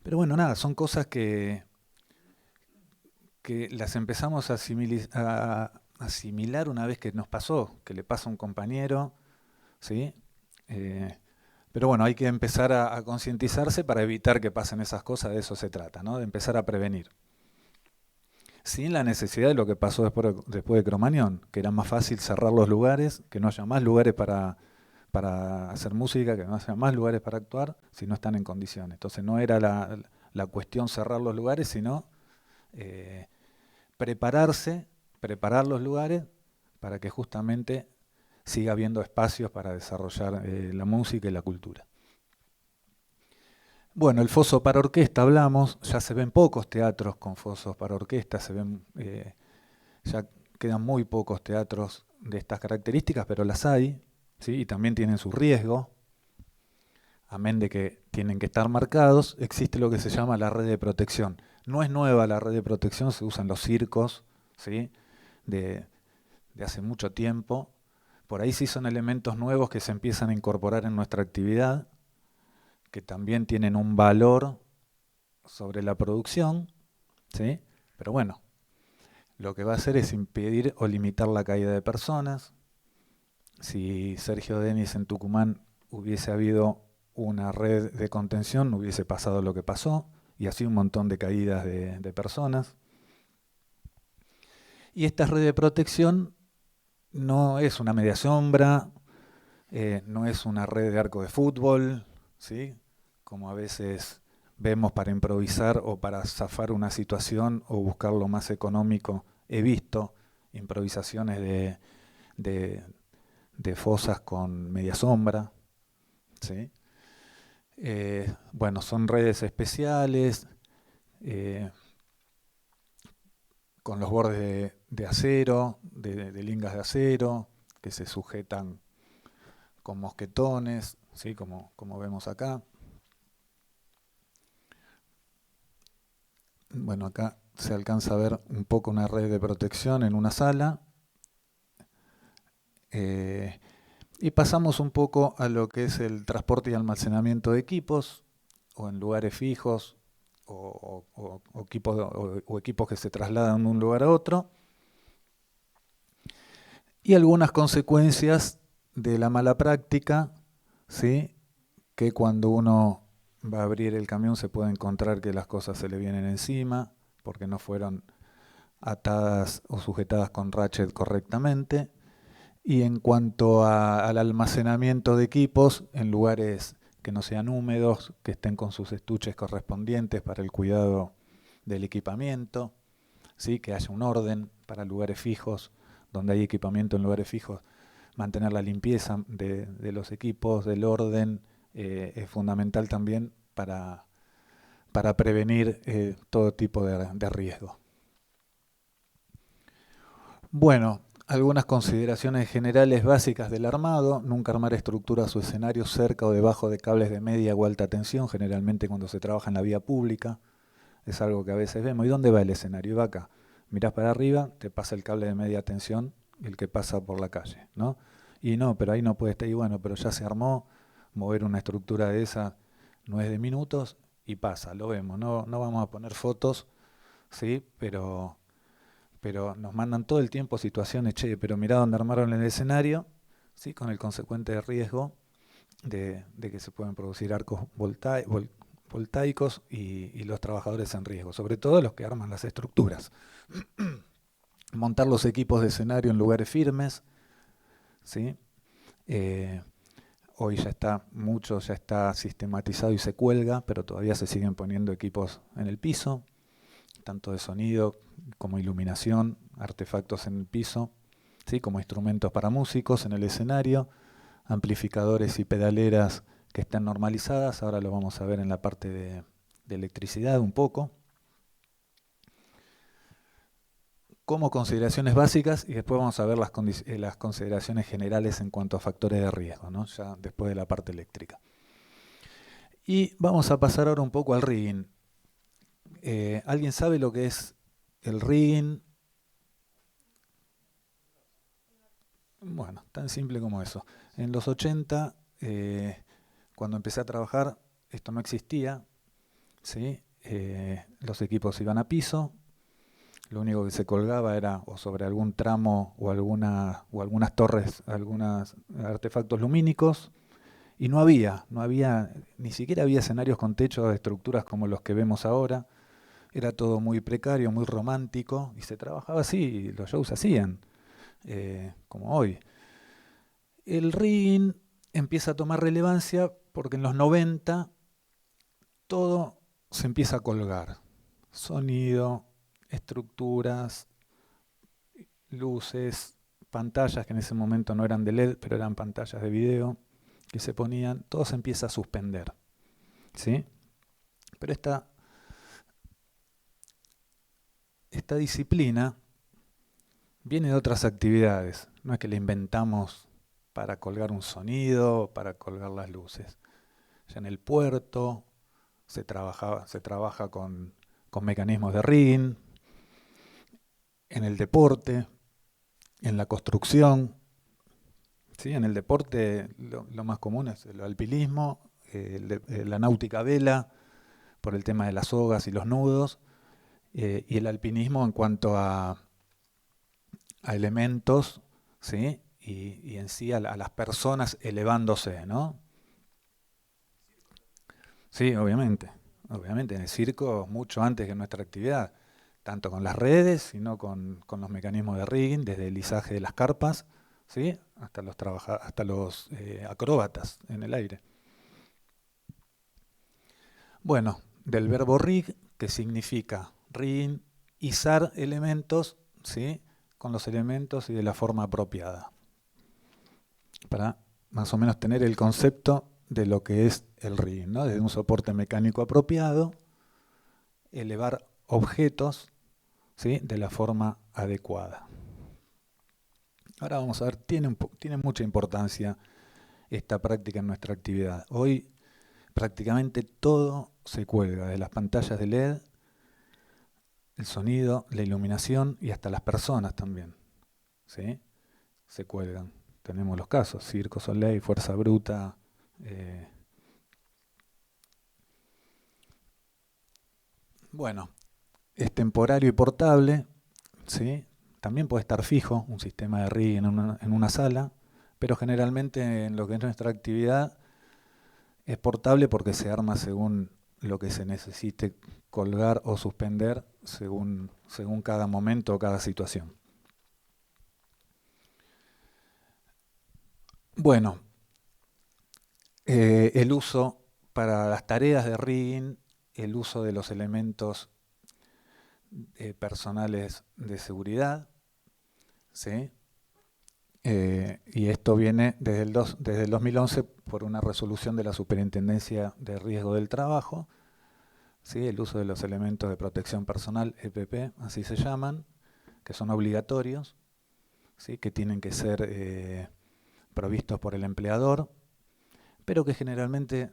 Pero bueno, nada, son cosas que las empezamos a asimilar una vez que nos pasó, que le pasa a un compañero, ¿sí? Pero bueno, hay que empezar a concientizarse para evitar que pasen esas cosas, de eso se trata, ¿no? De empezar a prevenir. Sin la necesidad de lo que pasó después de Cromañón, que era más fácil cerrar los lugares, que no haya más lugares para hacer música, que no haya más lugares para actuar, si no están en condiciones. Entonces no era la cuestión cerrar los lugares, sino preparar los lugares para que justamente siga habiendo espacios para desarrollar la música y la cultura. Bueno, el foso para orquesta hablamos, ya se ven pocos teatros con fosos para orquesta, ya quedan muy pocos teatros de estas características, pero las hay, ¿sí? Y también tienen su riesgo, amén de que tienen que estar marcados. Existe lo que se llama la red de protección. No es nueva la red de protección, se usa en los circos, ¿sí? de hace mucho tiempo. Por ahí sí son elementos nuevos que se empiezan a incorporar en nuestra actividad, que también tienen un valor sobre la producción, ¿sí? Pero bueno, lo que va a hacer es impedir o limitar la caída de personas. Si Sergio Denis en Tucumán hubiese habido una red de contención, no hubiese pasado lo que pasó, y así un montón de caídas de personas. Y esta red de protección no es una media sombra, no es una red de arco de fútbol, ¿sí? Como a veces vemos para improvisar o para zafar una situación o buscar lo más económico. He visto improvisaciones de fosas con media sombra, ¿sí? Bueno, son redes especiales, con los bordes de acero, de lingas de acero, que se sujetan con mosquetones, ¿sí? como vemos acá. Bueno, acá se alcanza a ver un poco una red de protección en una sala. Y pasamos un poco a lo que es el transporte y almacenamiento de equipos, o en lugares fijos, o equipos que se trasladan de un lugar a otro. Y algunas consecuencias de la mala práctica, ¿sí? Que cuando uno va a abrir el camión se puede encontrar que las cosas se le vienen encima porque no fueron atadas o sujetadas con ratchet correctamente. Y en cuanto al almacenamiento de equipos en lugares que no sean húmedos, que estén con sus estuches correspondientes para el cuidado del equipamiento, ¿sí? Que haya un orden para lugares fijos, donde hay equipamiento en lugares fijos, mantener la limpieza de los equipos, del orden, es fundamental también para prevenir todo tipo de riesgo. Bueno, algunas consideraciones generales básicas del armado: nunca armar estructuras o escenarios cerca o debajo de cables de media o alta tensión, generalmente cuando se trabaja en la vía pública, es algo que a veces vemos. ¿Y dónde va el escenario? Va acá. Mirás para arriba, te pasa el cable de media tensión, el que pasa por la calle, ¿no? Y no, pero ahí no puede estar. Y bueno, pero ya se armó, mover una estructura de esa no es de minutos y pasa, lo vemos. No vamos a poner fotos, ¿sí? Pero nos mandan todo el tiempo situaciones, che, pero mirá dónde armaron el escenario, ¿sí? Con el consecuente riesgo de que se pueden producir arcos voltaicos y los trabajadores en riesgo, sobre todo los que arman las estructuras. Montar los equipos de escenario en lugares firmes, ¿sí? Hoy ya está sistematizado y se cuelga, pero todavía se siguen poniendo equipos en el piso, tanto de sonido como iluminación, artefactos en el piso, ¿sí? Como instrumentos para músicos en el escenario, amplificadores y pedaleras que están normalizadas. Ahora lo vamos a ver en la parte de electricidad un poco. como consideraciones básicas y después vamos a ver las consideraciones generales en cuanto a factores de riesgo, ¿no? Ya después de la parte eléctrica. Y vamos a pasar ahora un poco al rigging. ¿Alguien sabe lo que es el rigging? Bueno, tan simple como eso. En los 80, cuando empecé a trabajar, esto no existía, ¿sí? Los equipos iban a piso, lo único que se colgaba era o sobre algún tramo o algunas torres, algunos artefactos lumínicos, y no había, ni siquiera había escenarios con techo de estructuras como los que vemos ahora. Era todo muy precario, muy romántico, y se trabajaba así, y los shows se hacían, como hoy. El rigging empieza a tomar relevancia porque en los 90 todo se empieza a colgar. Sonido, estructuras, luces, pantallas que en ese momento no eran de LED, pero eran pantallas de video que se ponían, todo se empieza a suspender, ¿sí? Pero esta disciplina viene de otras actividades, no es que la inventamos para colgar un sonido, para colgar las luces. Ya en el puerto se trabaja con mecanismos de rigging, en el deporte, en la construcción. ¿Sí? En el deporte lo más común es el alpinismo, la náutica a vela, por el tema de las sogas y los nudos, y el alpinismo en cuanto a elementos, ¿sí? y en sí a las personas elevándose, ¿no? Sí, obviamente, en el circo mucho antes que nuestra actividad, tanto con las redes, sino con los mecanismos de rigging, desde el izaje de las carpas, ¿sí? hasta los acróbatas en el aire. Bueno, del verbo rig, que significa rigging, izar elementos, ¿sí? con los elementos y de la forma apropiada, para más o menos tener el concepto de lo que es el rigging, ¿no? Desde un soporte mecánico apropiado, elevar objetos, ¿sí? de la forma adecuada. Ahora vamos a ver, tiene mucha importancia esta práctica en nuestra actividad. Hoy prácticamente todo se cuelga, de las pantallas de LED, el sonido, la iluminación y hasta las personas también, ¿sí? se cuelgan. Tenemos los casos, Circo Soleil, Fuerza Bruta. Bueno, es temporario y portable, ¿sí? También puede estar fijo, un sistema de rigging en una sala, pero generalmente en lo que es nuestra actividad es portable porque se arma según lo que se necesite colgar o suspender según cada momento o cada situación. Bueno, el uso para las tareas de rigging, el uso de los elementos personales de seguridad, ¿sí? Y esto viene desde el 2011 por una resolución de la Superintendencia de Riesgo del Trabajo, ¿sí? El uso de los elementos de protección personal, EPP, así se llaman, que son obligatorios, ¿sí? que tienen que ser provistos por el empleador, pero que generalmente,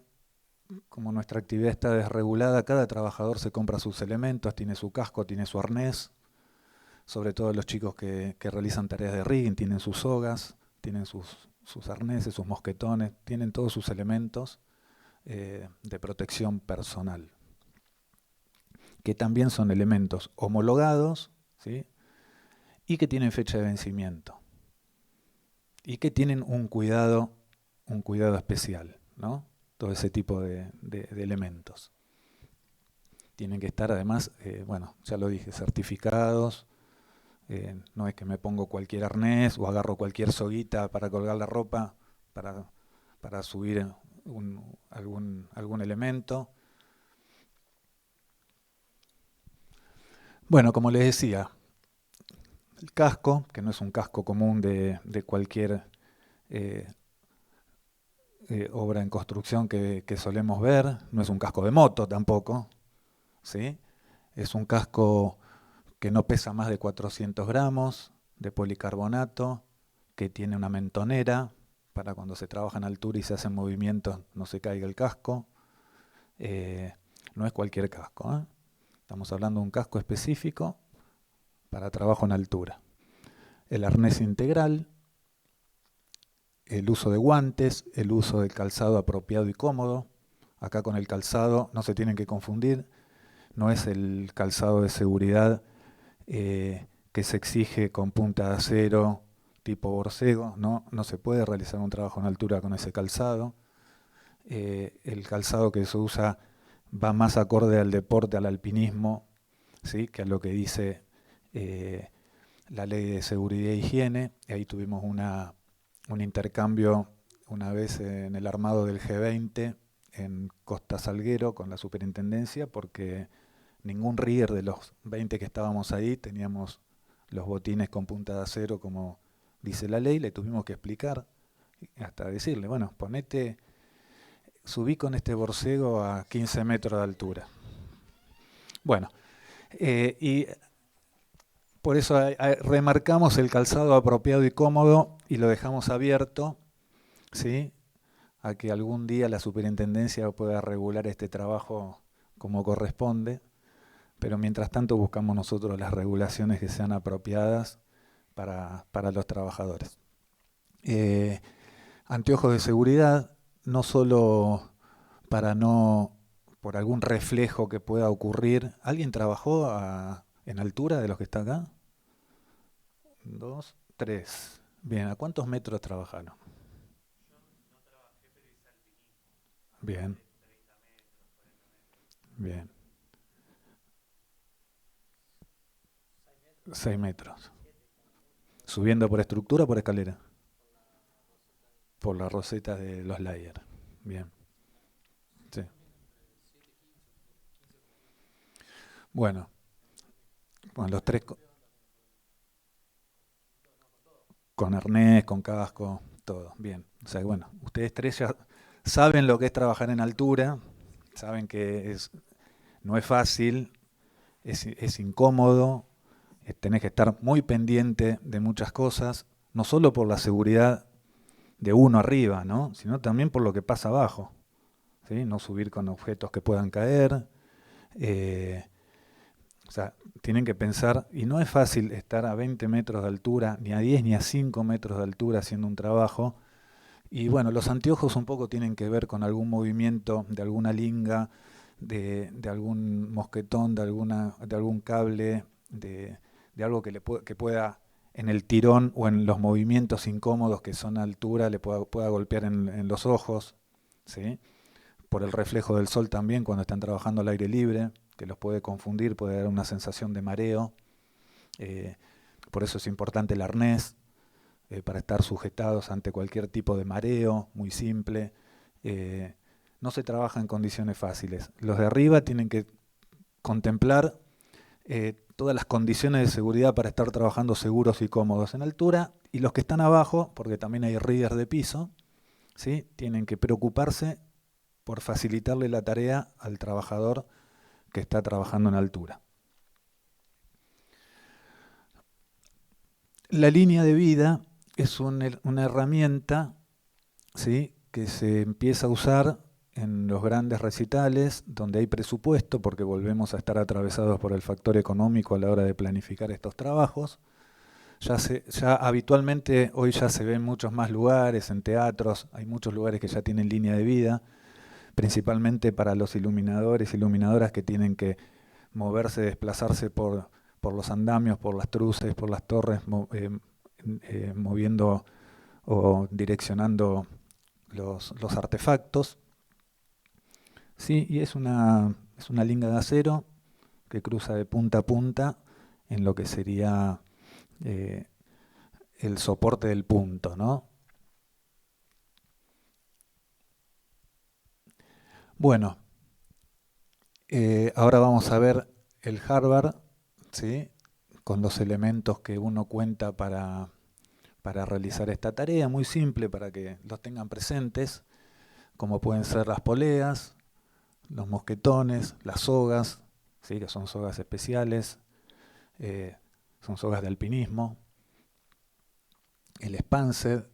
como nuestra actividad está desregulada, cada trabajador se compra sus elementos, tiene su casco, tiene su arnés, sobre todo los chicos que realizan tareas de rigging, tienen sus sogas, tienen sus arneses, sus mosquetones, tienen todos sus elementos de protección personal, que también son elementos homologados, ¿sí? y que tienen fecha de vencimiento, y que tienen un cuidado especial, ¿no? Todo ese tipo de elementos. Tienen que estar además, bueno, ya lo dije, certificados. No es que me pongo cualquier arnés o agarro cualquier soguita para colgar la ropa para subir algún elemento. Bueno, como les decía, el casco, que no es un casco común de cualquier obra en construcción que solemos ver, no es un casco de moto tampoco, ¿sí? Es un casco que no pesa más de 400 gramos, de policarbonato, que tiene una mentonera para cuando se trabaja en altura y se hacen movimientos no se caiga el casco. No es cualquier casco, ¿eh? Estamos hablando de un casco específico para trabajo en altura. El arnés integral, el uso de guantes, el uso de calzado apropiado y cómodo. Acá con el calzado no se tienen que confundir, no es el calzado de seguridad que se exige con punta de acero tipo borcego, no se puede realizar un trabajo en altura con ese calzado. El calzado que se usa va más acorde al deporte, al alpinismo, ¿sí? Que a lo que dice la ley de seguridad e higiene. Ahí tuvimos un intercambio una vez en el armado del G20 en Costa Salguero con la superintendencia, porque ningún rigger de los 20 que estábamos ahí teníamos los botines con punta de acero como dice la ley. Le tuvimos que explicar, hasta decirle, bueno, subí con este borcego a 15 metros de altura. Bueno, y por eso remarcamos el calzado apropiado y cómodo y lo dejamos abierto, ¿sí? A que algún día la superintendencia pueda regular este trabajo como corresponde, pero mientras tanto buscamos nosotros las regulaciones que sean apropiadas para los trabajadores. Anteojos de seguridad, no solo por algún reflejo que pueda ocurrir. ¿Alguien trabajó en altura de los que está acá? 2, 3. Bien, ¿a cuántos metros trabajaron? Bien. Bien. 6 metros. ¿Subiendo por estructura o por escalera? Por la roseta de los layers. Bien. Sí. Bueno, los tres con arnés, con casco, todo. Bien. O sea, bueno, ustedes tres ya saben lo que es trabajar en altura, saben que no es fácil, es incómodo, tenés que estar muy pendiente de muchas cosas, no solo por la seguridad de uno arriba, ¿no? Sino también por lo que pasa abajo, ¿sí? No subir con objetos que puedan caer. O sea, tienen que pensar, y no es fácil estar a 20 metros de altura, ni a 10 ni a 5 metros de altura haciendo un trabajo. Y bueno, los anteojos un poco tienen que ver con algún movimiento de alguna linga, de algún mosquetón, de algún cable, de algo que pueda en el tirón o en los movimientos incómodos que son a altura le pueda golpear en los ojos, ¿sí? Por el reflejo del sol también cuando están trabajando al aire libre, que los puede confundir, puede dar una sensación de mareo. Por eso es importante el arnés, para estar sujetados ante cualquier tipo de mareo, muy simple. No se trabaja en condiciones fáciles. Los de arriba tienen que contemplar todas las condiciones de seguridad para estar trabajando seguros y cómodos en altura, y los que están abajo, porque también hay riggers de piso, ¿sí? Tienen que preocuparse por facilitarle la tarea al trabajador que está trabajando en altura. La línea de vida es una herramienta, ¿sí? Que se empieza a usar en los grandes recitales donde hay presupuesto, porque volvemos a estar atravesados por el factor económico a la hora de planificar estos trabajos. Ya habitualmente hoy ya se ve en muchos más lugares, en teatros, hay muchos lugares que ya tienen línea de vida, principalmente para los iluminadores, iluminadoras que tienen que moverse, desplazarse por los andamios, por las truces, por las torres, moviendo o direccionando los artefactos. Sí, y es una linga de acero que cruza de punta a punta en lo que sería el soporte del punto, ¿no? Bueno, ahora vamos a ver el hardware, ¿sí? Con los elementos que uno cuenta para realizar esta tarea, muy simple para que los tengan presentes, como pueden ser las poleas, los mosquetones, las sogas, ¿sí? Que son sogas especiales, son sogas de alpinismo, el Spancer,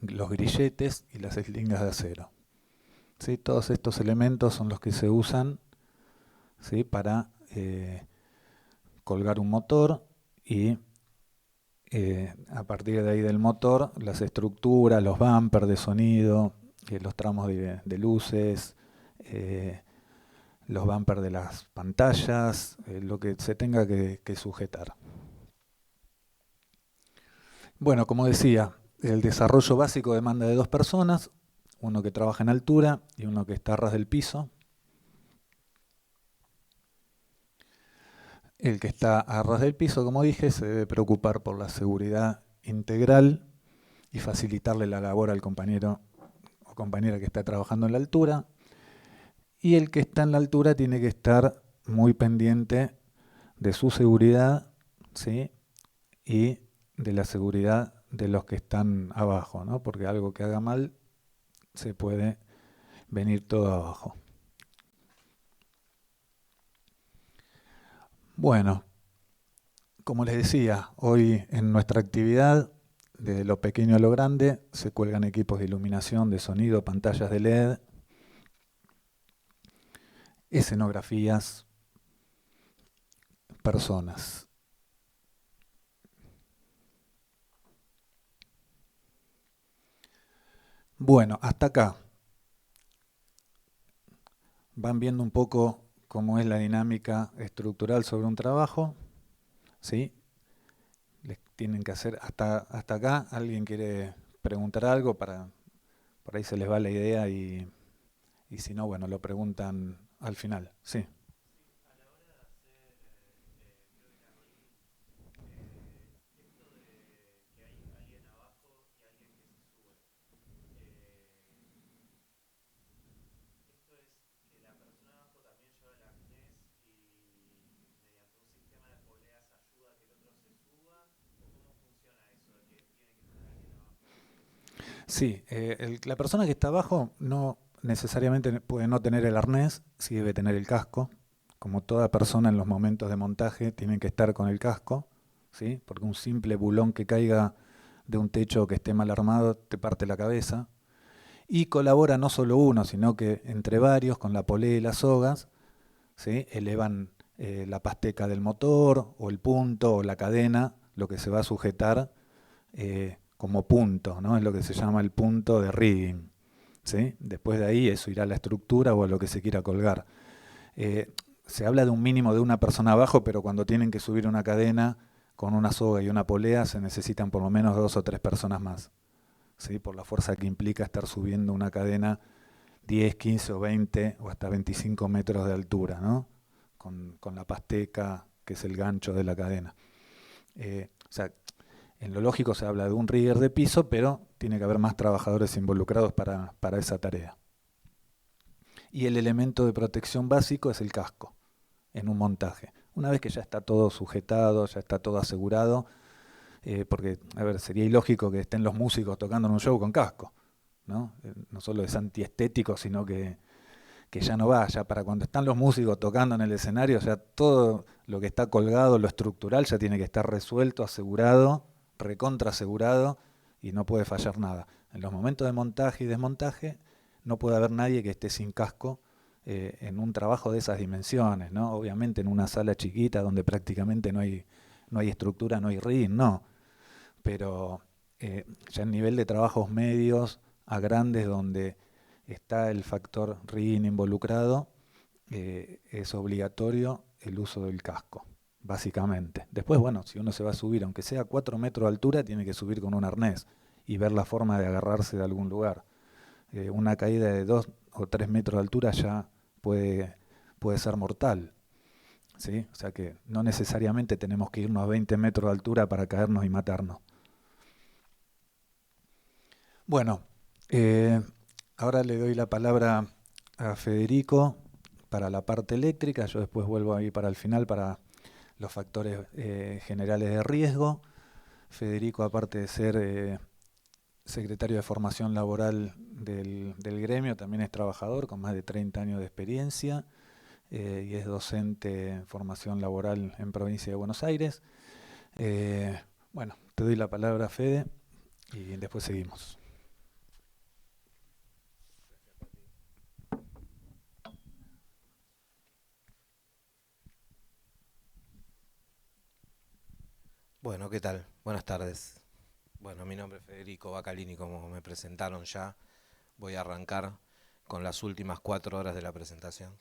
los grilletes y las eslingas de acero. ¿Sí? Todos estos elementos son los que se usan, ¿sí?, para colgar un motor y a partir de ahí del motor, las estructuras, los bumpers de sonido, los tramos de luces, los bumpers de las pantallas, lo que se tenga que sujetar. Bueno, como decía, el desarrollo básico demanda de 2 personas, uno que trabaja en altura y uno que está a ras del piso. El que está a ras del piso, como dije, se debe preocupar por la seguridad integral y facilitarle la labor al compañero o compañera que está trabajando en la altura. Y el que está en la altura tiene que estar muy pendiente de su seguridad, ¿sí?, y de la seguridad de los que están abajo, ¿no? Porque algo que haga mal se puede venir todo abajo. Bueno, como les decía, hoy en nuestra actividad, desde lo pequeño a lo grande, se cuelgan equipos de iluminación, de sonido, pantallas de LED, escenografías, personas. Bueno, hasta acá. Van viendo un poco cómo es la dinámica estructural sobre un trabajo, ¿sí? Les tienen que hacer hasta acá. ¿Alguien quiere preguntar algo? Por ahí se les va la idea y si no, bueno, lo preguntan al final. Sí. Sí, la persona que está abajo no necesariamente puede no tener el arnés, sí debe tener el casco. Como toda persona en los momentos de montaje tienen que estar con el casco, ¿sí? Porque un simple bulón que caiga de un techo que esté mal armado te parte la cabeza. Y colabora no solo uno, sino que entre varios, con la polea y las sogas, ¿sí?, elevan la pasteca del motor o el punto o la cadena, lo que se va a sujetar como punto, ¿no? Es lo que se llama el punto de rigging, ¿sí? Después de ahí eso irá a la estructura o a lo que se quiera colgar. Se habla de un mínimo de una persona abajo, pero cuando tienen que subir una cadena con una soga y una polea se necesitan por lo menos 2 o 3 personas más, ¿sí?, por la fuerza que implica estar subiendo una cadena 10, 15 o 20 o hasta 25 metros de altura, ¿no?, con la pasteca, que es el gancho de la cadena. O sea, en lo lógico se habla de un rigger de piso, pero tiene que haber más trabajadores involucrados para esa tarea. Y el elemento de protección básico es el casco en un montaje. Una vez que ya está todo sujetado, ya está todo asegurado, porque, a ver, sería ilógico que estén los músicos tocando en un show con casco, ¿no? No solo es antiestético, sino que ya no va, ya para cuando están los músicos tocando en el escenario, ya todo lo que está colgado, lo estructural, ya tiene que estar resuelto, asegurado, recontra asegurado, y no puede fallar nada. En los momentos de montaje y desmontaje no puede haber nadie que esté sin casco en un trabajo de esas dimensiones, ¿no? Obviamente en una sala chiquita donde prácticamente no hay estructura, no hay ring, no. Pero ya en nivel de trabajos medios a grandes donde está el factor rigging involucrado, es obligatorio el uso del casco, básicamente. Después, bueno, si uno se va a subir, aunque sea 4 metros de altura, tiene que subir con un arnés y ver la forma de agarrarse de algún lugar. Una caída de 2 o 3 metros de altura ya puede ser mortal, ¿sí? O sea que no necesariamente tenemos que irnos a 20 metros de altura para caernos y matarnos. Bueno, ahora le doy la palabra a Federico para la parte eléctrica. Yo después vuelvo ahí para el final para los factores generales de riesgo. Federico, aparte de ser secretario de formación laboral del gremio, también es trabajador con más de 30 años de experiencia. y es docente en formación laboral en provincia de Buenos Aires. Bueno, te doy la palabra, Fede, y después seguimos. Bueno, ¿qué tal? Buenas tardes. Bueno, mi nombre es Federico Bacalini, como me presentaron ya. Voy a arrancar con las últimas 4 horas de la presentación.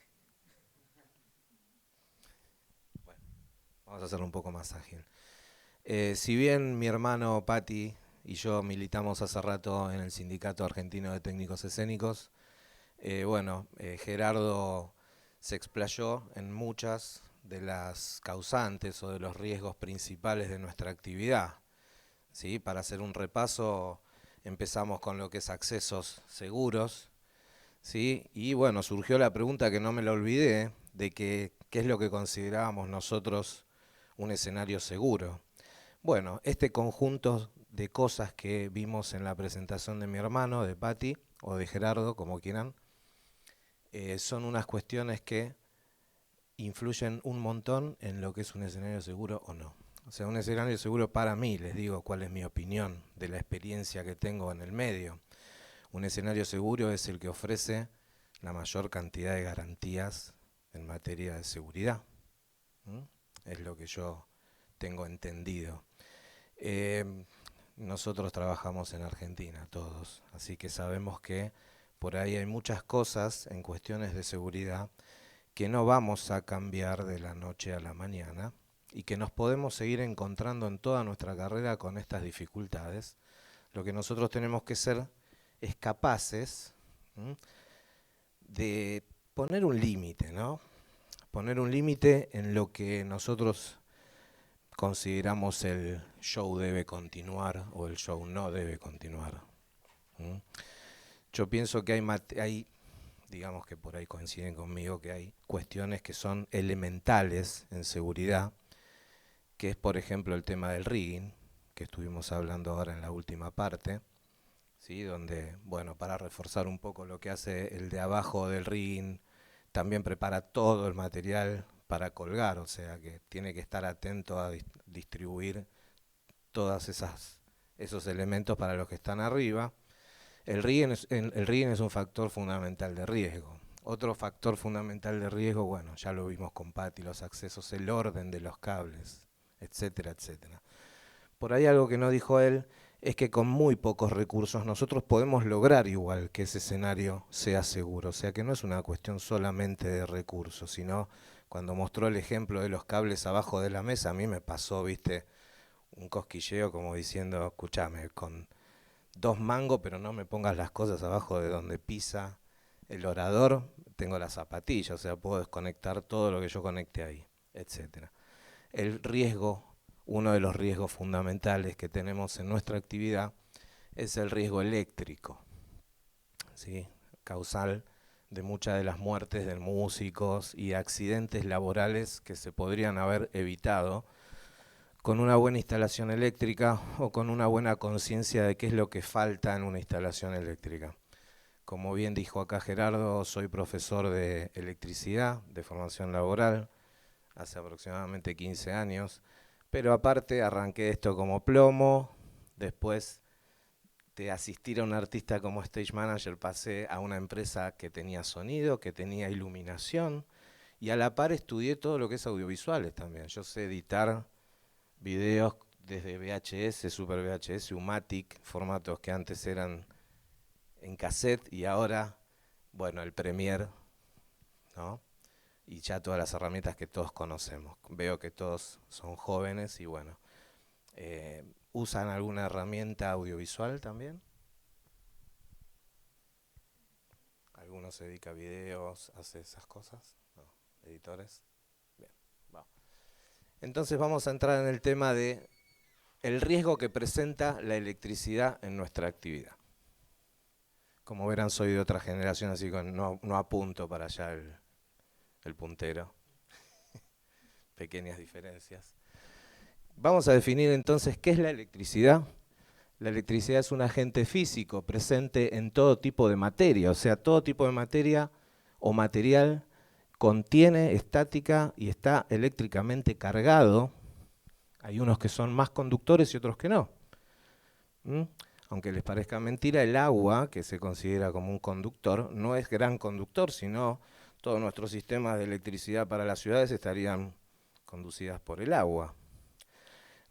Bueno, vamos a hacerlo un poco más ágil. Si bien mi hermano Pati y yo militamos hace rato en el Sindicato Argentino de Técnicos Escénicos, Gerardo se explayó en muchas de las causantes o de los riesgos principales de nuestra actividad. ¿Sí? Para hacer un repaso, empezamos con lo que es accesos seguros, ¿sí? Y bueno, surgió la pregunta que no me la olvidé, de qué es lo que considerábamos nosotros un escenario seguro. Bueno, este conjunto de cosas que vimos en la presentación de mi hermano, de Pati, o de Gerardo, como quieran, son unas cuestiones que influyen un montón en lo que es un escenario seguro o no. O sea, un escenario seguro para mí, les digo cuál es mi opinión de la experiencia que tengo en el medio. Un escenario seguro es el que ofrece la mayor cantidad de garantías en materia de seguridad. Es lo que yo tengo entendido. Nosotros trabajamos en Argentina, todos, así que sabemos que por ahí hay muchas cosas en cuestiones de seguridad que no vamos a cambiar de la noche a la mañana y que nos podemos seguir encontrando en toda nuestra carrera con estas dificultades. Lo que nosotros tenemos que ser es capaces de poner un límite, ¿no? Poner un límite en lo que nosotros consideramos el show debe continuar o el show no debe continuar. Yo pienso que hay, digamos que por ahí coinciden conmigo, que hay cuestiones que son elementales en seguridad, que es por ejemplo el tema del rigging, que estuvimos hablando ahora en la última parte, ¿sí? Donde, bueno, para reforzar un poco lo que hace el de abajo del rigging, también prepara todo el material para colgar, o sea que tiene que estar atento a distribuir todos esos elementos para los que están arriba. El rigging es un factor fundamental de riesgo. Otro factor fundamental de riesgo, bueno, ya lo vimos con Pati, los accesos, el orden de los cables, etcétera, etcétera. Por ahí algo que no dijo él es que con muy pocos recursos nosotros podemos lograr igual que ese escenario sea seguro. O sea que no es una cuestión solamente de recursos, sino cuando mostró el ejemplo de los cables abajo de la mesa, a mí me pasó, viste, un cosquilleo como diciendo, escúchame, con 2 mangos, pero no me pongas las cosas abajo de donde pisa el orador, tengo la zapatilla, o sea, puedo desconectar todo lo que yo conecte ahí, etcétera. El riesgo, uno de los riesgos fundamentales que tenemos en nuestra actividad es el riesgo eléctrico, ¿sí? Causal de muchas de las muertes de músicos y accidentes laborales que se podrían haber evitado con una buena instalación eléctrica o con una buena conciencia de qué es lo que falta en una instalación eléctrica. Como bien dijo acá Gerardo, soy profesor de electricidad, de formación laboral, hace aproximadamente 15 años, pero aparte arranqué esto como plomo, después de asistir a un artista como stage manager pasé a una empresa que tenía sonido, que tenía iluminación, y a la par estudié todo lo que es audiovisuales también. Yo sé editar videos desde VHS, Super VHS, Umatic, formatos que antes eran en cassette y ahora, bueno, el Premiere, ¿no? Y ya todas las herramientas que todos conocemos. Veo que todos son jóvenes y bueno, ¿usan alguna herramienta audiovisual también? ¿Alguno se dedica a videos, hace esas cosas? No, editores. Bien, vamos. Entonces vamos a entrar en el tema de el riesgo que presenta la electricidad en nuestra actividad. Como verán, soy de otra generación, así que no apunto para allá el puntero. Pequeñas diferencias. Vamos a definir entonces qué es la electricidad. La electricidad es un agente físico presente en todo tipo de materia, o sea, todo tipo de materia o material contiene estática y está eléctricamente cargado. Hay unos que son más conductores y otros que no. Aunque les parezca mentira, el agua, que se considera como un conductor, no es gran conductor, sino todos nuestros sistemas de electricidad para las ciudades estarían conducidas por el agua.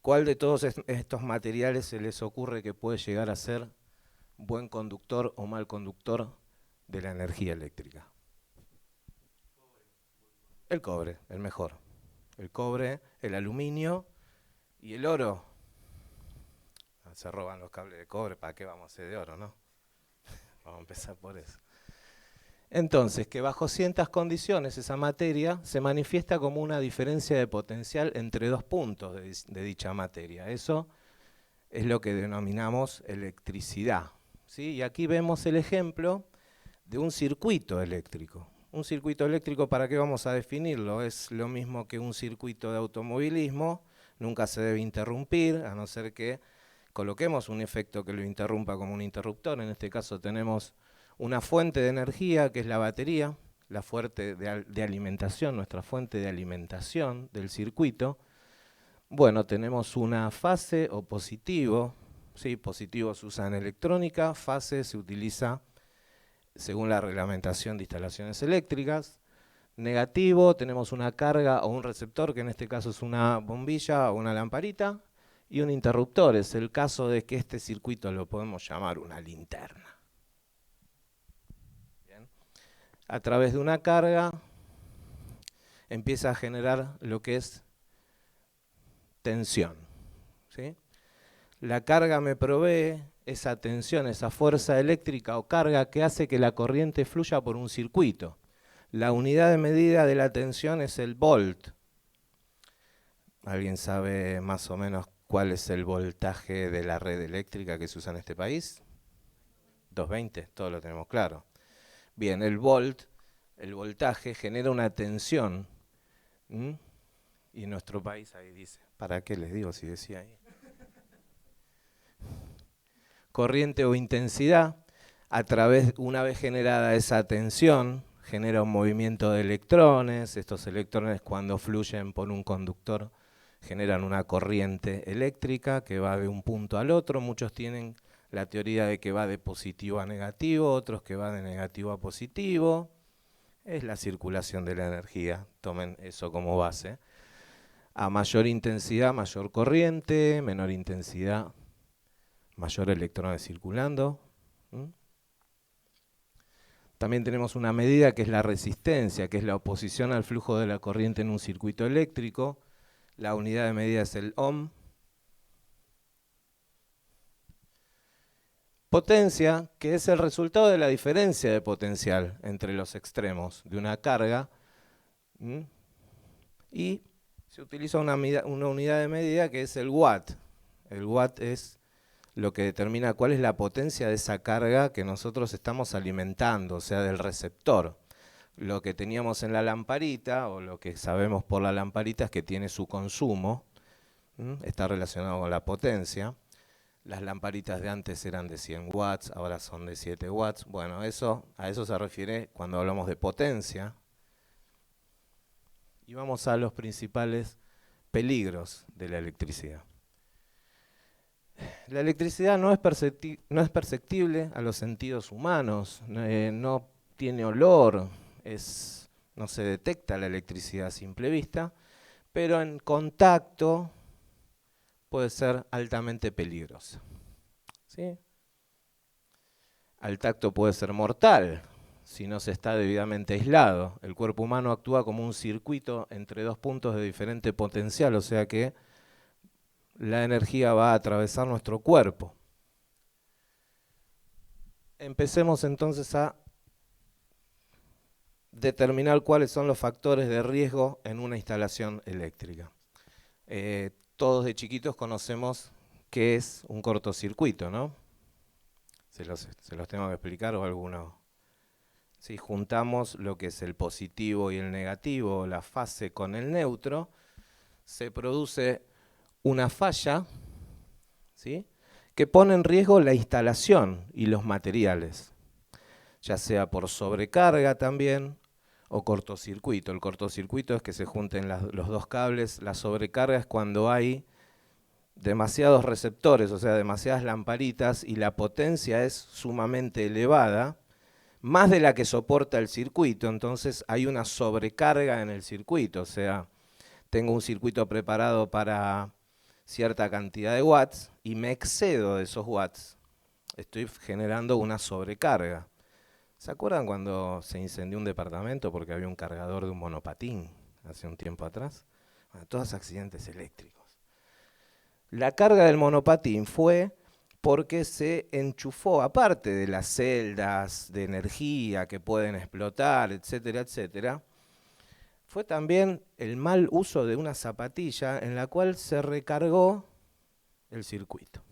¿Cuál de todos estos materiales se les ocurre que puede llegar a ser buen conductor o mal conductor de la energía eléctrica? El cobre, el mejor. El cobre, el aluminio y el oro. Se roban los cables de cobre, ¿para qué vamos a hacer de oro, no? Vamos a empezar por eso. Entonces, que bajo ciertas condiciones esa materia se manifiesta como una diferencia de potencial entre dos puntos de dicha materia. Eso es lo que denominamos electricidad, ¿sí? Y aquí vemos el ejemplo de un circuito eléctrico. Un circuito eléctrico, ¿para qué vamos a definirlo? Es lo mismo que un circuito de automovilismo, nunca se debe interrumpir, a no ser que coloquemos un efecto que lo interrumpa como un interruptor. En este caso tenemos una fuente de energía, que es la batería, la fuente de alimentación, nuestra fuente de alimentación del circuito. Bueno, tenemos una fase o positivo, ¿sí? Positivo se usa en electrónica, fase se utiliza según la reglamentación de instalaciones eléctricas. Negativo, tenemos una carga o un receptor, que en este caso es una bombilla o una lamparita, y un interruptor. Es el caso de que este circuito lo podemos llamar una linterna. Bien. A través de una carga empieza a generar lo que es tensión, ¿sí? La carga me provee esa tensión, esa fuerza eléctrica o carga que hace que la corriente fluya por un circuito. La unidad de medida de la tensión es el volt. ¿Alguien sabe más o menos cuál es el voltaje de la red eléctrica que se usa en este país? 220, todo lo tenemos claro. Bien, el voltaje genera una tensión. Y en nuestro país ahí dice, ¿para qué les digo si decía ahí? Corriente o intensidad, una vez generada esa tensión, genera un movimiento de electrones. Estos electrones, cuando fluyen por un conductor, generan una corriente eléctrica que va de un punto al otro. Muchos tienen la teoría de que va de positivo a negativo, otros que va de negativo a positivo. Es la circulación de la energía, tomen eso como base. A mayor intensidad, mayor corriente, menor intensidad, mayor electrones circulando. También tenemos una medida que es la resistencia, que es la oposición al flujo de la corriente en un circuito eléctrico. La unidad de medida es el ohm. Potencia, que es el resultado de la diferencia de potencial entre los extremos de una carga. Y se utiliza una unidad de medida que es el watt. El watt es lo que determina cuál es la potencia de esa carga que nosotros estamos alimentando, o sea, del receptor. Lo que teníamos en la lamparita, o lo que sabemos por la lamparita, es que tiene su consumo, está relacionado con la potencia. Las lamparitas de antes eran de 100 watts, ahora son de 7 watts. Bueno, a eso se refiere cuando hablamos de potencia. Y vamos a los principales peligros de la electricidad. La electricidad no es perceptible a los sentidos humanos, no tiene olor, no se detecta la electricidad a simple vista, pero en contacto puede ser altamente peligrosa. ¿Sí? Al tacto puede ser mortal si no se está debidamente aislado. El cuerpo humano actúa como un circuito entre dos puntos de diferente potencial, o sea que la energía va a atravesar nuestro cuerpo. Empecemos entonces a determinar cuáles son los factores de riesgo en una instalación eléctrica. Todos de chiquitos conocemos qué es un cortocircuito, ¿no? ¿Se los tengo que explicar o alguno? Si juntamos lo que es el positivo y el negativo, la fase con el neutro, se produce una falla, ¿sí?, que pone en riesgo la instalación y los materiales, ya sea por sobrecarga también, o cortocircuito. El cortocircuito es que se junten los dos cables. La sobrecarga es cuando hay demasiados receptores, o sea, demasiadas lamparitas, y la potencia es sumamente elevada, más de la que soporta el circuito. Entonces hay una sobrecarga en el circuito, o sea, tengo un circuito preparado para cierta cantidad de watts y me excedo de esos watts. Estoy generando una sobrecarga. ¿Se acuerdan cuando se incendió un departamento porque había un cargador de un monopatín hace un tiempo atrás? Bueno, todos accidentes eléctricos. La carga del monopatín fue porque se enchufó, aparte de las celdas de energía que pueden explotar, etcétera, etcétera, fue también el mal uso de una zapatilla en la cual se recargó el circuito.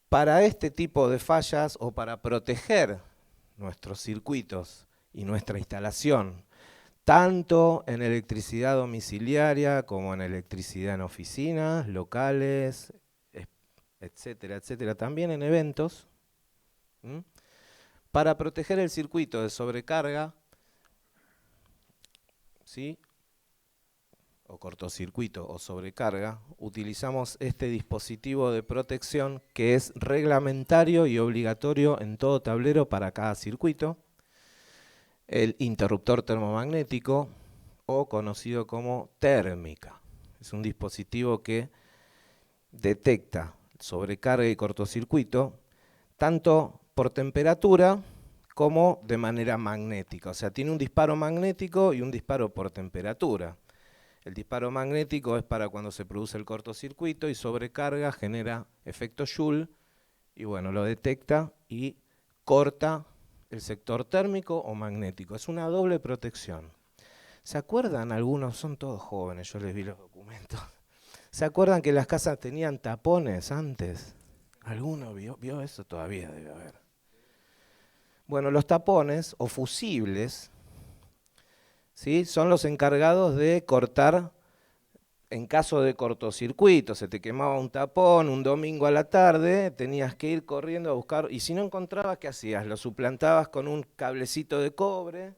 Para este tipo de fallas o para proteger nuestros circuitos y nuestra instalación, tanto en electricidad domiciliaria como en electricidad en oficinas, locales, etcétera, etcétera, también en eventos, para proteger el circuito de sobrecarga, ¿sí?, o cortocircuito o sobrecarga, utilizamos este dispositivo de protección que es reglamentario y obligatorio en todo tablero para cada circuito, el interruptor termomagnético, o conocido como térmica. Es un dispositivo que detecta sobrecarga y cortocircuito tanto por temperatura como de manera magnética. O sea, tiene un disparo magnético y un disparo por temperatura. El disparo magnético es para cuando se produce el cortocircuito, y sobrecarga genera efecto Joule, y bueno, lo detecta y corta el sector térmico o magnético. Es una doble protección. ¿Se acuerdan algunos? Son todos jóvenes, yo les vi los documentos. ¿Se acuerdan que las casas tenían tapones antes? ¿Alguno vio eso? Todavía debe haber. Bueno, los tapones o fusibles, ¿sí?, son los encargados de cortar en caso de cortocircuito. Se te quemaba un tapón un domingo a la tarde, tenías que ir corriendo a buscar, y si no encontrabas, ¿qué hacías? Lo suplantabas con un cablecito de cobre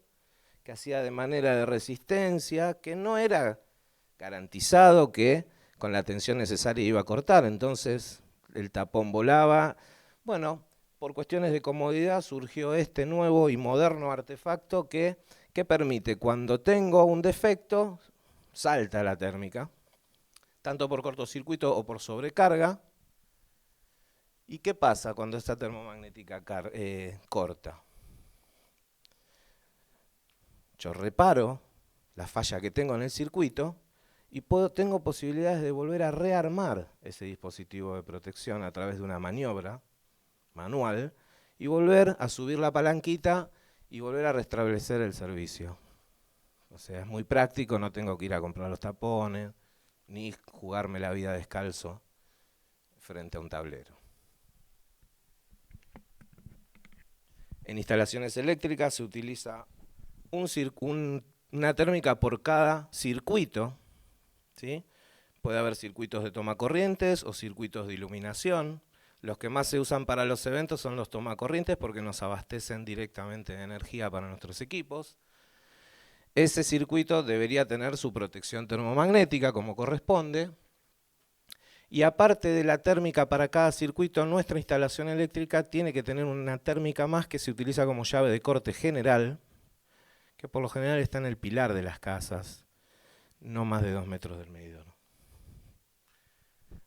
que hacía de manera de resistencia, que no era garantizado que con la tensión necesaria iba a cortar, entonces el tapón volaba. Bueno, por cuestiones de comodidad surgió este nuevo y moderno artefacto que permite, cuando tengo un defecto, salta la térmica, tanto por cortocircuito o por sobrecarga. ¿Y qué pasa cuando esta termomagnética corta? Yo reparo la falla que tengo en el circuito y tengo posibilidades de volver a rearmar ese dispositivo de protección a través de una maniobra manual y volver a subir la palanquita y volver a restablecer el servicio. O sea, es muy práctico, no tengo que ir a comprar los tapones, ni jugarme la vida descalzo frente a un tablero. En instalaciones eléctricas se utiliza una térmica por cada circuito, ¿sí? Puede haber circuitos de toma corrientes o circuitos de iluminación. Los que más se usan para los eventos son los tomacorrientes porque nos abastecen directamente de energía para nuestros equipos. Ese circuito debería tener su protección termomagnética como corresponde. Y aparte de la térmica para cada circuito, nuestra instalación eléctrica tiene que tener una térmica más que se utiliza como llave de corte general, que por lo general está en el pilar de las casas, no más de 2 metros del medidor.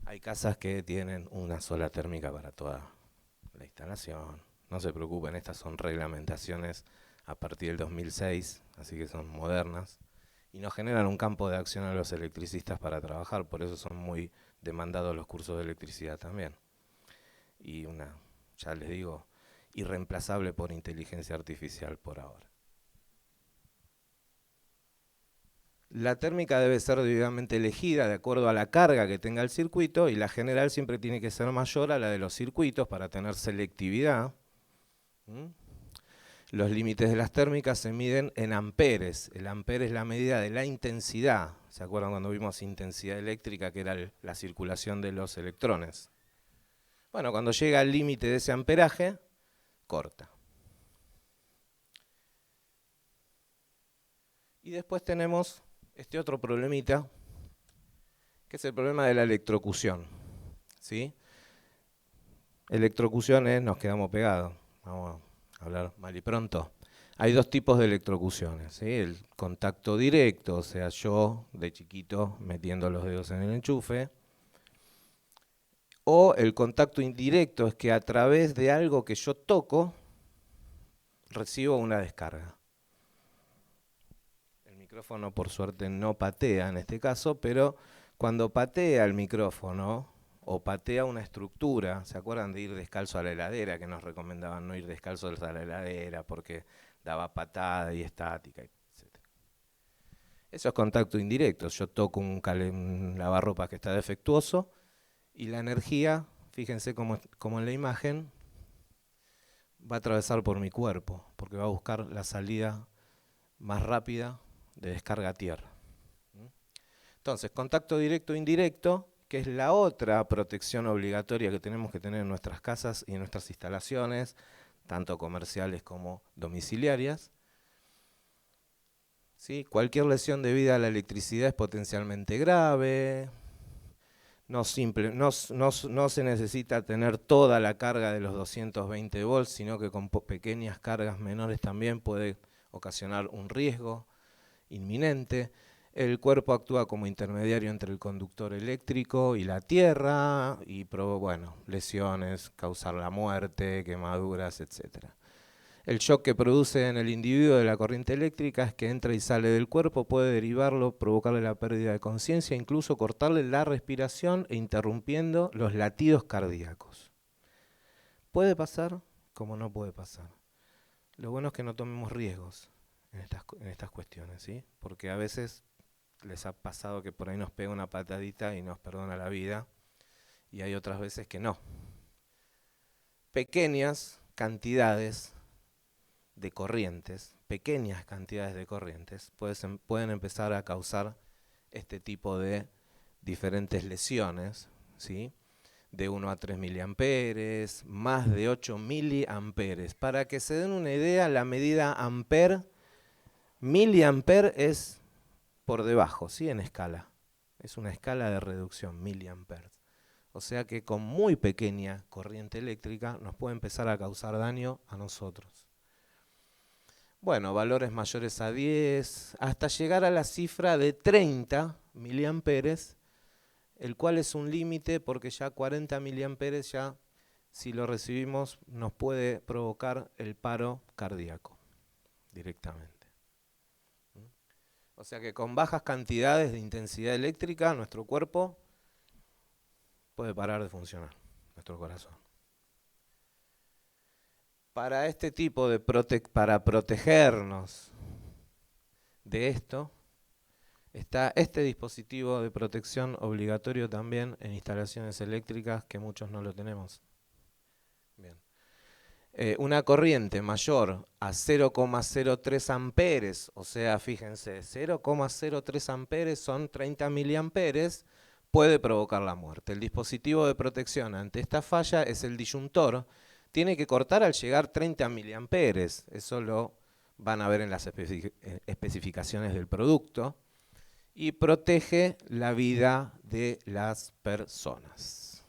Hay casas que tienen una sola térmica para toda la instalación. No se preocupen, estas son reglamentaciones a partir del 2006, así que son modernas, y nos generan un campo de acción a los electricistas para trabajar, por eso son muy demandados los cursos de electricidad también. Y ya les digo, irreemplazable por inteligencia artificial por ahora. La térmica debe ser debidamente elegida de acuerdo a la carga que tenga el circuito, y la general siempre tiene que ser mayor a la de los circuitos para tener selectividad. Los límites de las térmicas se miden en amperes. El ampere es la medida de la intensidad. ¿Se acuerdan cuando vimos intensidad eléctrica, que era la circulación de los electrones? Bueno, cuando llega al límite de ese amperaje, corta. Y después tenemos este otro problemita, que es el problema de la electrocución, ¿sí? Electrocución es, nos quedamos pegados, vamos a hablar mal y pronto. Hay dos tipos de electrocuciones, ¿sí? El contacto directo, o sea, yo de chiquito metiendo los dedos en el enchufe, o el contacto indirecto, es que a través de algo que yo toco, recibo una descarga. El micrófono, por suerte, no patea en este caso, pero cuando patea el micrófono o patea una estructura, ¿se acuerdan de ir descalzo a la heladera? Que nos recomendaban no ir descalzos a la heladera porque daba patada y estática, etc. Eso es contacto indirecto. Yo toco un lavarropas que está defectuoso y la energía, fíjense como en la imagen, va a atravesar por mi cuerpo, porque va a buscar la salida más rápida de descarga a tierra. Entonces, contacto directo e indirecto, que es la otra protección obligatoria que tenemos que tener en nuestras casas y en nuestras instalaciones, tanto comerciales como domiciliarias. ¿Sí? Cualquier lesión debida a la electricidad es potencialmente grave. No se necesita tener toda la carga de los 220 volts, sino que con pequeñas cargas menores también puede ocasionar un riesgo inminente. El cuerpo actúa como intermediario entre el conductor eléctrico y la tierra y provoca, lesiones, causar la muerte, quemaduras, etc. El shock que produce en el individuo de la corriente eléctrica es que entra y sale del cuerpo, puede derivarlo, provocarle la pérdida de conciencia, incluso cortarle la respiración e interrumpiendo los latidos cardíacos. Puede pasar como no puede pasar. Lo bueno es que no tomemos riesgos en estas cuestiones, ¿sí? Porque a veces les ha pasado que por ahí nos pega una patadita y nos perdona la vida, y hay otras veces que no. Pequeñas cantidades de corrientes, pueden empezar a causar este tipo de diferentes lesiones, ¿sí? De 1 a 3 miliamperes, más de 8 miliamperes. Para que se den una idea, la medida ampere, miliamper es por debajo, ¿sí? En escala. Es una escala de reducción, miliamperes. O sea que con muy pequeña corriente eléctrica nos puede empezar a causar daño a nosotros. Bueno, valores mayores a 10, hasta llegar a la cifra de 30 miliamperes, el cual es un límite porque ya 40 miliamperes ya, si lo recibimos, nos puede provocar el paro cardíaco directamente. O sea que con bajas cantidades de intensidad eléctrica, nuestro cuerpo puede parar de funcionar, nuestro corazón. Para este tipo de para protegernos de esto, está este dispositivo de protección obligatorio también en instalaciones eléctricas, que muchos no lo tenemos. Bien. Una corriente mayor a 0,03 amperes, o sea, fíjense, 0,03 amperes son 30 miliamperes, puede provocar la muerte. El dispositivo de protección ante esta falla es el disyuntor. Tiene que cortar al llegar 30 miliamperes, eso lo van a ver en las especificaciones del producto, y protege la vida de las personas.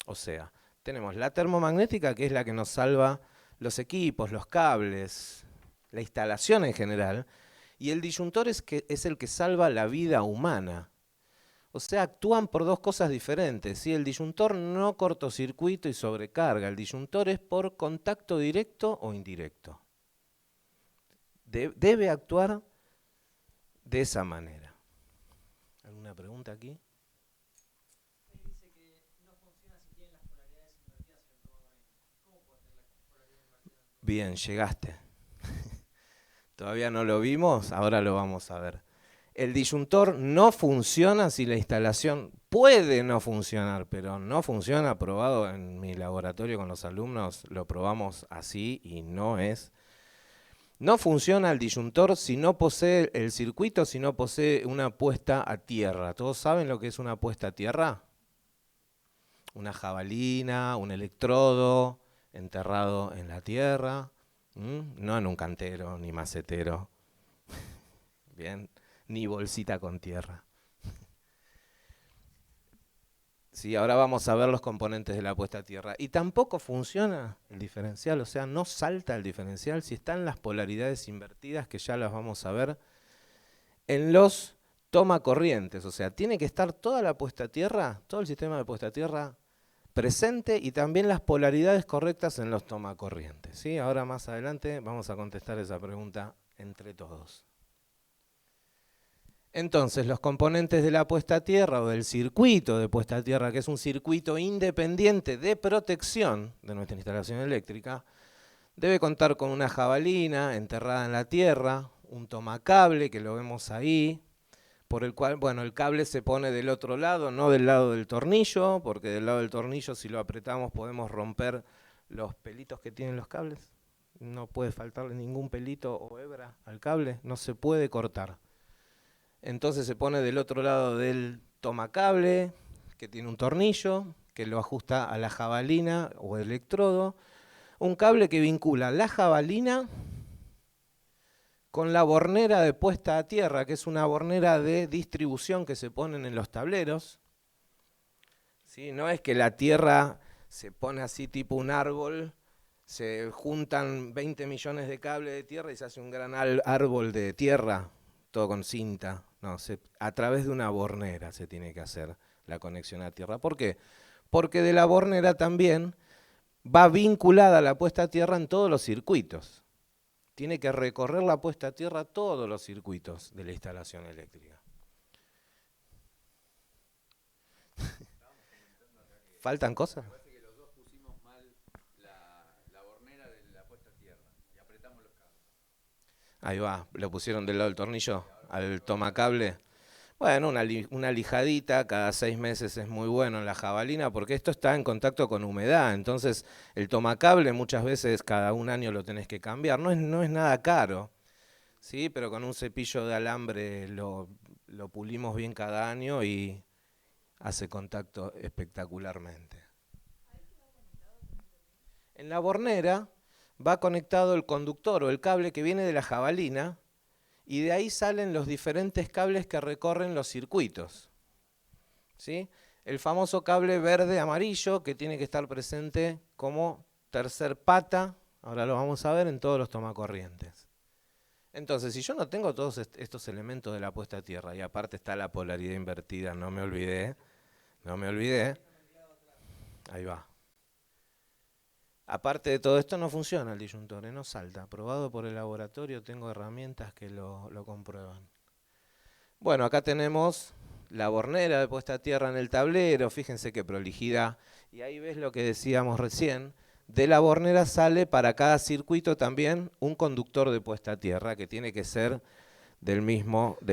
O sea, tenemos la termomagnética, que es la que nos salva los equipos, los cables, la instalación en general, y el disyuntor es el que salva la vida humana. O sea, actúan por dos cosas diferentes, ¿sí? El disyuntor no cortocircuito y sobrecarga, el disyuntor es por contacto directo o indirecto. Debe actuar de esa manera. ¿Alguna pregunta aquí? Dice que no funciona si tienen las polaridades invertidas electromagnéticas. ¿Cómo puede tener la polaridad invertida? Bien, llegaste. Todavía no lo vimos, ahora lo vamos a ver. El disyuntor no funciona si la instalación puede no funcionar, pero no funciona, probado en mi laboratorio con los alumnos, lo probamos así y no es. No funciona el disyuntor si no posee el circuito, si no posee una puesta a tierra. ¿Todos saben lo que es una puesta a tierra? Una jabalina, un electrodo enterrado en la tierra, no en un cantero ni macetero. Bien, ni bolsita con tierra. Sí, ahora vamos a ver los componentes de la puesta a tierra. Y tampoco funciona el diferencial, o sea, no salta el diferencial si están las polaridades invertidas, que ya las vamos a ver, en los tomacorrientes. O sea, tiene que estar toda la puesta a tierra, todo el sistema de puesta a tierra presente y también las polaridades correctas en los tomacorrientes. ¿Sí? Ahora más adelante vamos a contestar esa pregunta entre todos. Entonces, los componentes de la puesta a tierra o del circuito de puesta a tierra, que es un circuito independiente de protección de nuestra instalación eléctrica, debe contar con una jabalina enterrada en la tierra, un tomacable, que lo vemos ahí, por el cual, bueno, el cable se pone del otro lado, no del lado del tornillo, porque del lado del tornillo, si lo apretamos, podemos romper los pelitos que tienen los cables. No puede faltarle ningún pelito o hebra al cable, no se puede cortar. Entonces se pone del otro lado del tomacable, que tiene un tornillo, que lo ajusta a la jabalina o electrodo. Un cable que vincula la jabalina con la bornera de puesta a tierra, que es una bornera de distribución que se ponen en los tableros. ¿Sí? No es que la tierra se pone así tipo un árbol, se juntan 20 millones de cables de tierra y se hace un gran árbol de tierra, todo con cinta. No, a través de una bornera se tiene que hacer la conexión a tierra. ¿Por qué? Porque de la bornera también va vinculada la puesta a tierra en todos los circuitos. Tiene que recorrer la puesta a tierra todos los circuitos de la instalación eléctrica. ¿Faltan cosas? Parece que los dos pusimos mal la bornera de la puesta a tierra y apretamos los cables. Ahí va, lo pusieron del lado del tornillo, al tomacable. Bueno, una lijadita cada 6 meses es muy bueno en la jabalina porque esto está en contacto con humedad. Entonces el tomacable muchas veces cada un año lo tenés que cambiar. No es nada caro, ¿sí? Pero con un cepillo de alambre lo pulimos bien cada año y hace contacto espectacularmente. En la bornera va conectado el conductor o el cable que viene de la jabalina y de ahí salen los diferentes cables que recorren los circuitos. ¿Sí? El famoso cable verde-amarillo que tiene que estar presente como tercer pata, ahora lo vamos a ver, en todos los tomacorrientes. Entonces, si yo no tengo todos estos elementos de la puesta a tierra y aparte está la polaridad invertida, no me olvidé, ahí va. Aparte de todo esto no funciona el disyuntor, no salta. Probado por el laboratorio, tengo herramientas que lo comprueban. Bueno, acá tenemos la bornera de puesta a tierra en el tablero, fíjense qué prolijidad. Y ahí ves lo que decíamos recién, de la bornera sale para cada circuito también un conductor de puesta a tierra que tiene que ser de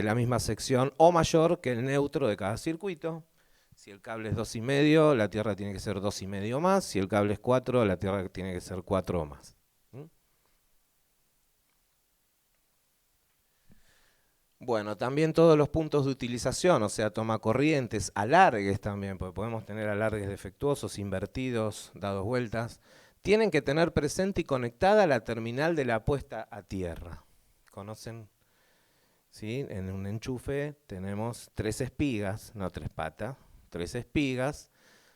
la misma sección o mayor que el neutro de cada circuito. Si el cable es 2,5, la tierra tiene que ser 2,5 más. Si el cable es 4, la tierra tiene que ser 4 o más. Bueno, también todos los puntos de utilización, o sea, tomacorrientes, alargues también, porque podemos tener alargues defectuosos, invertidos, dados vueltas, tienen que tener presente y conectada la terminal de la puesta a tierra. ¿Conocen? ¿Sí? En un enchufe tenemos 3 espigas, no 3 patas. 3 espigas,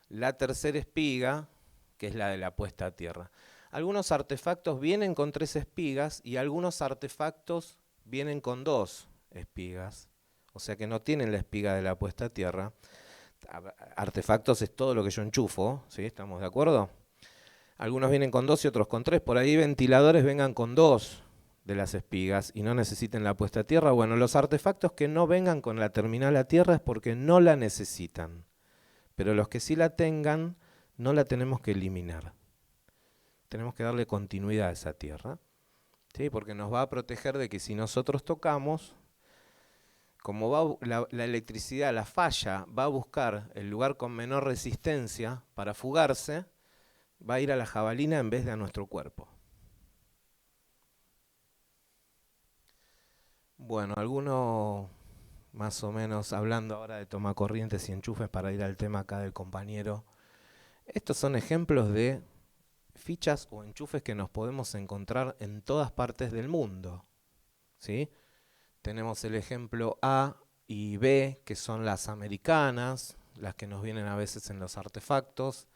la tercera espiga, que es la de la puesta a tierra. Algunos artefactos vienen con 3 espigas y algunos artefactos vienen con 2 espigas, o sea que no tienen la espiga de la puesta a tierra. Artefactos es todo lo que yo enchufo, ¿sí? ¿Estamos de acuerdo? Algunos vienen con 2 y otros con 3, por ahí ventiladores vengan con 2 de las espigas y no necesiten la puesta a tierra. Bueno, los artefactos que no vengan con la terminal a tierra es porque no la necesitan, pero los que sí la tengan no la tenemos que eliminar. Tenemos que darle continuidad a esa tierra, ¿sí? Porque nos va a proteger de que si nosotros tocamos, como va la electricidad, la falla, va a buscar el lugar con menor resistencia para fugarse, va a ir a la jabalina en vez de a nuestro cuerpo. Bueno, alguno más o menos hablando ahora de tomacorrientes y enchufes para ir al tema acá del compañero. Estos son ejemplos de fichas o enchufes que nos podemos encontrar en todas partes del mundo, ¿sí? tenemos el ejemplo A y B, que son las americanas, las que nos vienen a veces en los artefactos.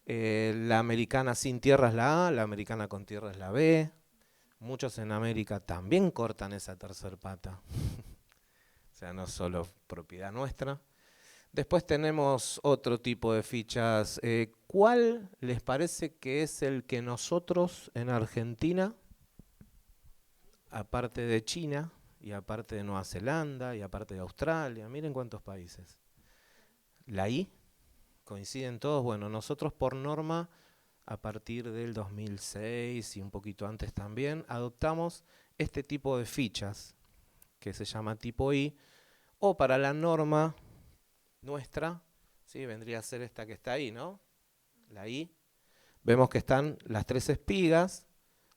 La americana sin tierra es la A, la americana con tierra es la B. Muchos en América también cortan esa tercer pata. O sea, no es solo propiedad nuestra. Después tenemos otro tipo de fichas. ¿Cuál les parece que es el que nosotros en Argentina, aparte de China, y aparte de Nueva Zelanda, y aparte de Australia, miren cuántos países? La I, coinciden todos. Bueno, nosotros por norma, a partir del 2006 y un poquito antes también, adoptamos este tipo de fichas, que se llama tipo I, o para la norma nuestra, ¿sí? Vendría a ser esta que está ahí, ¿no? La I. Vemos que están las 3 espigas.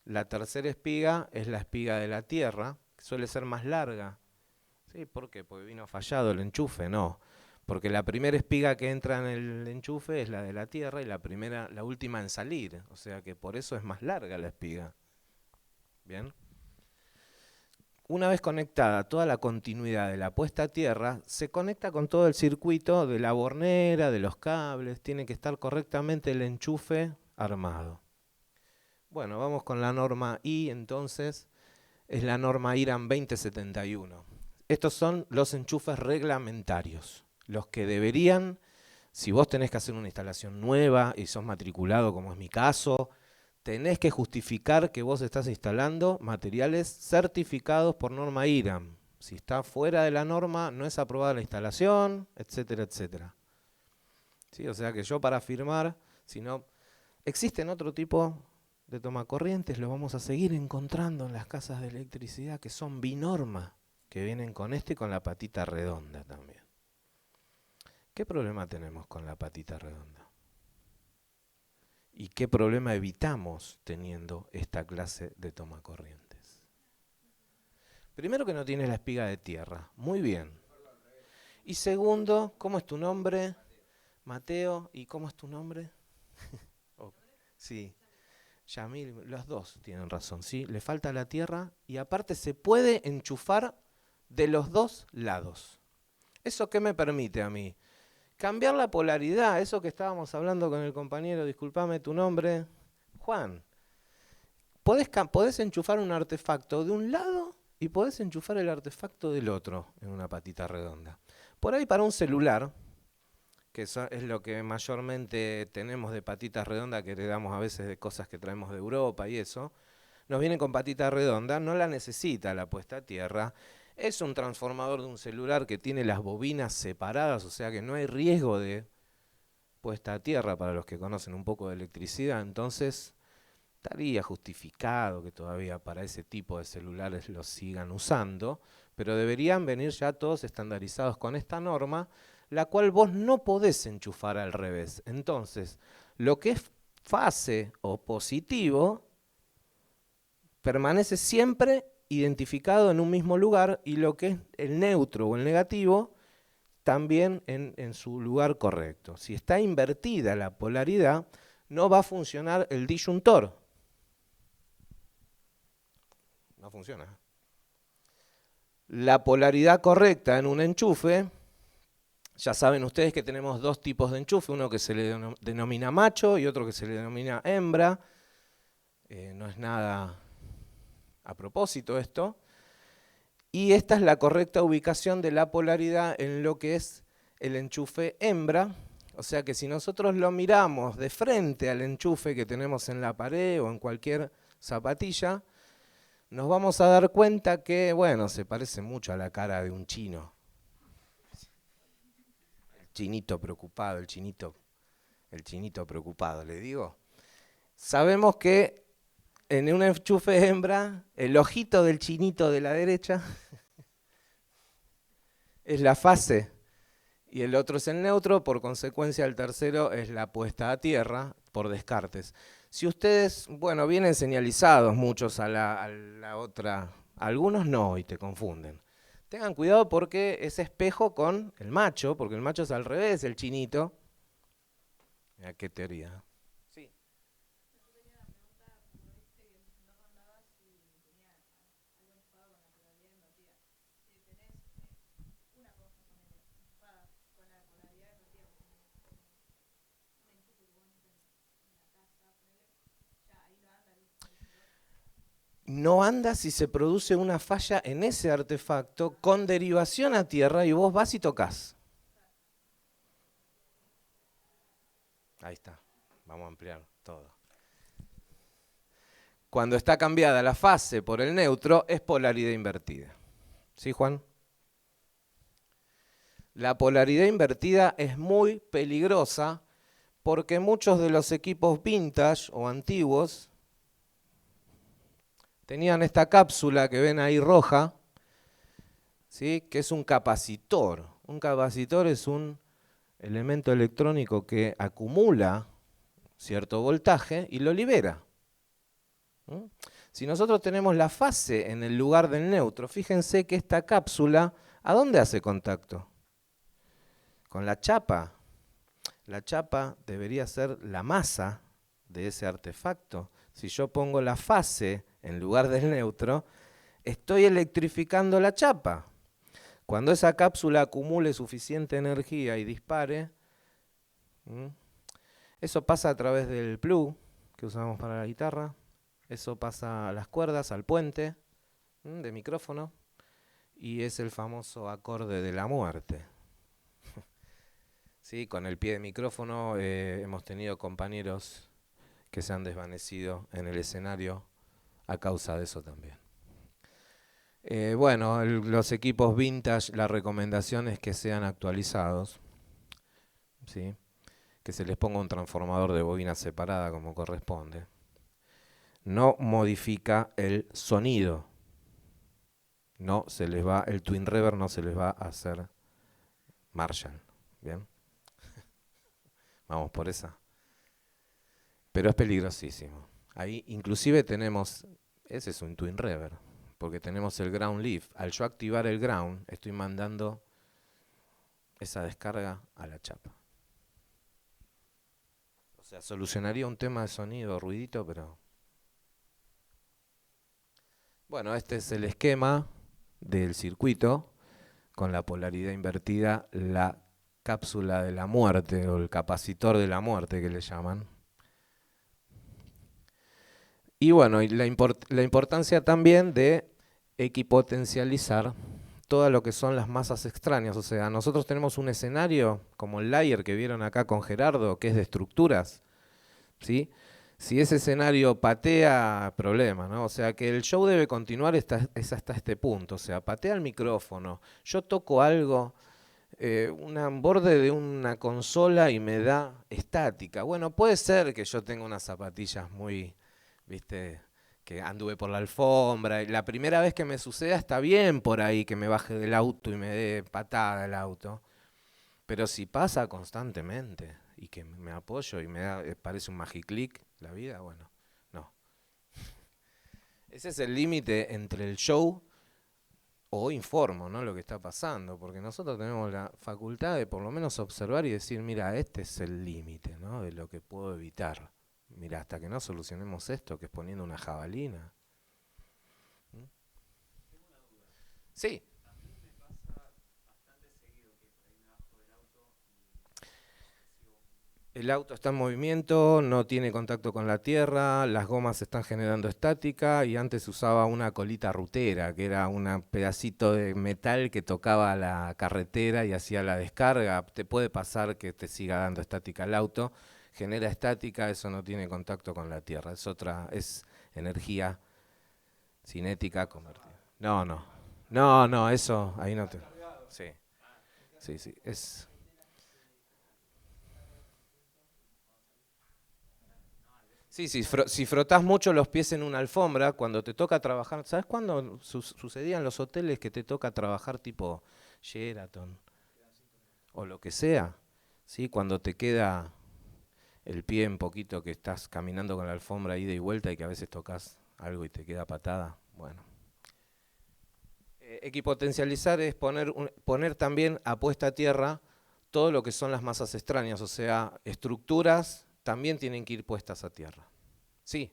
La tercera espiga es la espiga de la tierra, que suele ser más larga. ¿Sí? ¿Por qué? Porque vino fallado el enchufe, no. Porque la primera espiga que entra en el enchufe es la de la tierra y la última en salir. O sea que por eso es más larga la espiga. ¿Bien? Una vez conectada toda la continuidad de la puesta a tierra, se conecta con todo el circuito de la bornera, de los cables. Tiene que estar correctamente el enchufe armado. Bueno, vamos con la norma I, entonces. Es la norma IRAM 2071. Estos son los enchufes reglamentarios. Los que deberían, si vos tenés que hacer una instalación nueva y sos matriculado, como es mi caso, tenés que justificar que vos estás instalando materiales certificados por norma IRAM. Si está fuera de la norma, no es aprobada la instalación, etcétera, etcétera. ¿Sí? O sea que yo para firmar, si no, existen otro tipo de tomacorrientes, lo vamos a seguir encontrando en las casas de electricidad que son binorma, que vienen con este y con la patita redonda también. ¿Qué problema tenemos con la patita redonda? ¿Y qué problema evitamos teniendo esta clase de tomacorrientes? Primero que no tiene la espiga de tierra. Muy bien. Y segundo, ¿cómo es tu nombre? Mateo. ¿Y cómo es tu nombre? Oh, sí. Yamil, los dos tienen razón, ¿sí? Le falta la tierra y aparte se puede enchufar de los dos lados. ¿Eso qué me permite a mí? Cambiar la polaridad, eso que estábamos hablando con el compañero, discúlpame tu nombre, Juan. Podés enchufar un artefacto de un lado y podés enchufar el artefacto del otro en una patita redonda. Por ahí para un celular, que eso es lo que mayormente tenemos de patitas redondas, que heredamos a veces de cosas que traemos de Europa y eso, nos vienen con patita redonda, no la necesita la puesta a tierra. Es un transformador de un celular que tiene las bobinas separadas, o sea que no hay riesgo de puesta a tierra para los que conocen un poco de electricidad. Entonces, estaría justificado que todavía para ese tipo de celulares los sigan usando, pero deberían venir ya todos estandarizados con esta norma, la cual vos no podés enchufar al revés. Entonces, lo que es fase o positivo permanece siempre identificado en un mismo lugar y lo que es el neutro o el negativo también en su lugar correcto. Si está invertida la polaridad, no va a funcionar el disyuntor. No funciona. La polaridad correcta en un enchufe, ya saben ustedes que tenemos dos tipos de enchufe, uno que se le denomina macho y otro que se le denomina hembra. No es nada a propósito esto. Y esta es la correcta ubicación de la polaridad en lo que es el enchufe hembra. O sea que si nosotros lo miramos de frente al enchufe que tenemos en la pared o en cualquier zapatilla, nos vamos a dar cuenta que, bueno, se parece mucho a la cara de un chino. El chinito preocupado, el chinito preocupado, le digo. Sabemos que en un enchufe hembra, el ojito del chinito de la derecha es la fase y el otro es el neutro, por consecuencia el tercero es la puesta a tierra por descartes. Si ustedes, bueno, vienen señalizados muchos a la otra, algunos no y te confunden. Tengan cuidado porque es espejo con el macho, porque el macho es al revés, el chinito. Mira qué teoría. Sí. no anda si se produce una falla en ese artefacto con derivación a tierra y vos vas y tocas. Ahí está, vamos a ampliar todo. Cuando está cambiada la fase por el neutro, es polaridad invertida. ¿Sí, Juan? La polaridad invertida es muy peligrosa porque muchos de los equipos vintage o antiguos tenían esta cápsula que ven ahí roja, ¿sí? Que es un capacitor. Un capacitor es un elemento electrónico que acumula cierto voltaje y lo libera. Si nosotros tenemos la fase en el lugar del neutro, fíjense que esta cápsula, ¿a dónde hace contacto? Con la chapa. La chapa debería ser la masa de ese artefacto. Si yo pongo la fase en lugar del neutro, estoy electrificando la chapa. Cuando esa cápsula acumule suficiente energía y dispare, eso pasa a través del plug que usamos para la guitarra, eso pasa a las cuerdas, al puente de micrófono, y es el famoso acorde de la muerte. Sí, con el pie de micrófono hemos tenido compañeros que se han desvanecido en el escenario a causa de eso también. Bueno, los equipos vintage, la recomendación es que sean actualizados, ¿sí? Que se les ponga un transformador de bobina separada como corresponde. No modifica el sonido. No se les va, el Twin Reverb no se les va a hacer Marshall. ¿Bien? Vamos por esa. Pero es peligrosísimo. Ahí inclusive tenemos, ese es un Twin Reverb, porque tenemos el ground leaf. Al yo activar el ground, estoy mandando esa descarga a la chapa. O sea, solucionaría un tema de sonido, ruidito, pero... Bueno, este es el esquema del circuito con la polaridad invertida, la cápsula de la muerte o el capacitor de la muerte que le llaman. Y bueno, y la importancia también de equipotencializar todo lo que son las masas extrañas. O sea, nosotros tenemos un escenario como el layer que vieron acá con Gerardo, que es de estructuras, ¿sí? Si ese escenario patea, problema, ¿no? O sea, que el show debe continuar es hasta este punto. O sea, patea el micrófono, yo toco algo, un borde de una consola y me da estática. Bueno, puede ser que yo tenga unas zapatillas muy, viste, que anduve por la alfombra. Y la primera vez que me suceda está bien por ahí que me baje del auto y me dé patada el auto. Pero si pasa constantemente y que me apoyo y me da, parece un magiclick la vida, bueno, no. Ese es el límite entre el show o informo, ¿no? Lo que está pasando, porque nosotros tenemos la facultad de por lo menos observar y decir, mira, este es el límite, ¿no? De lo que puedo evitar. Mira, hasta que no solucionemos esto, que es poniendo una jabalina. ¿Mm? Tengo una duda. Sí. A mí me pasa bastante seguido que por ahí me bajo del auto y El auto está en movimiento, no tiene contacto con la tierra, las gomas están generando estática y antes usaba una colita rutera, que era un pedacito de metal que tocaba la carretera y hacía la descarga. Te puede pasar que te siga dando estática el auto, genera estática, eso no tiene contacto con la tierra, es energía cinética convertida. No, eso ahí no te... Sí, es... Sí, si frotás mucho los pies en una alfombra, cuando te toca trabajar, ¿sabes cuándo sucedía en los hoteles que te toca trabajar tipo Sheraton o lo que sea? ¿Sí? Cuando te queda el pie un poquito que estás caminando con la alfombra ida y vuelta y que a veces tocas algo y te queda patada. Bueno. Equipotencializar es poner también a puesta a tierra todo lo que son las masas extrañas, o sea, estructuras también tienen que ir puestas a tierra. Sí.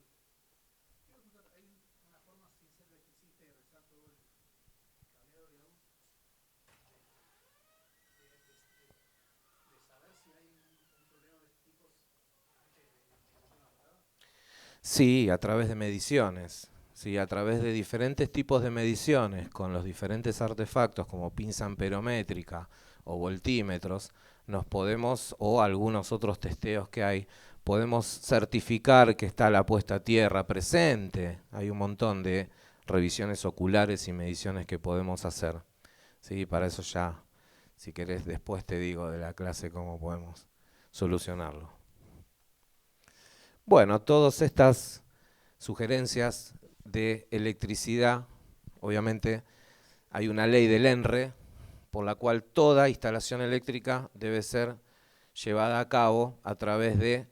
hay una forma sin ser electricista y rezar todo el cableado, digamos, de saber si hay un problema de este tipo antes de empezar la parada. Sí, a través de mediciones. ¿sí? A través de diferentes tipos de mediciones, con los diferentes artefactos como pinza amperométrica o voltímetros, nos podemos, o algunos otros testeos que hay, podemos certificar que está la puesta a tierra presente. Hay un montón de revisiones oculares y mediciones que podemos hacer. ¿Sí? Para eso ya, si querés, después te digo de la clase cómo podemos solucionarlo. Bueno, todas estas sugerencias de electricidad, obviamente hay una ley del ENRE, por la cual toda instalación eléctrica debe ser llevada a cabo a través de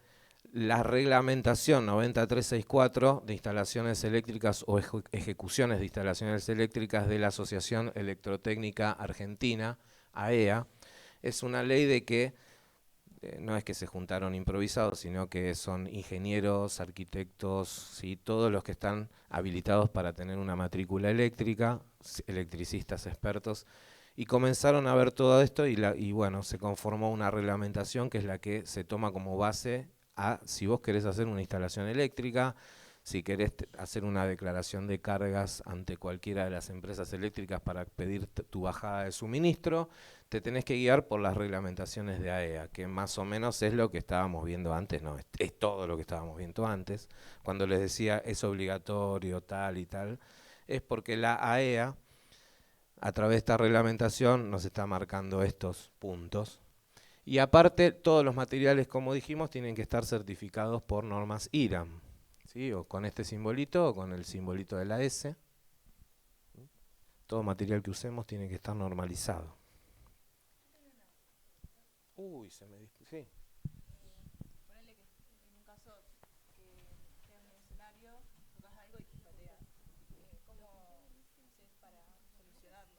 la reglamentación 9364 de instalaciones eléctricas o ejecuciones de instalaciones eléctricas de la Asociación Electrotécnica Argentina, AEA. Es una ley de que no es que se juntaron improvisados, sino que son ingenieros, arquitectos, ¿sí? Todos los que están habilitados para tener una matrícula eléctrica, electricistas expertos, y comenzaron a ver todo esto y bueno, se conformó una reglamentación que es la que se toma como base a si vos querés hacer una instalación eléctrica, si querés hacer una declaración de cargas ante cualquiera de las empresas eléctricas para pedir tu bajada de suministro, te tenés que guiar por las reglamentaciones de AEA, que más o menos es lo que estábamos viendo antes, no, es todo lo que estábamos viendo antes. Cuando les decía es obligatorio tal y tal, es porque la AEA, a través de esta reglamentación, nos está marcando estos puntos. Y aparte, todos los materiales, como dijimos, tienen que estar certificados por normas IRAM, ¿sí? O con este simbolito o con el simbolito de la S. Todo material que usemos tiene que estar normalizado. Uy, se me sí. Ponele que en un caso que estés en un escenario, tocas algo y te patea. ¿Cómo haces para solucionarlo?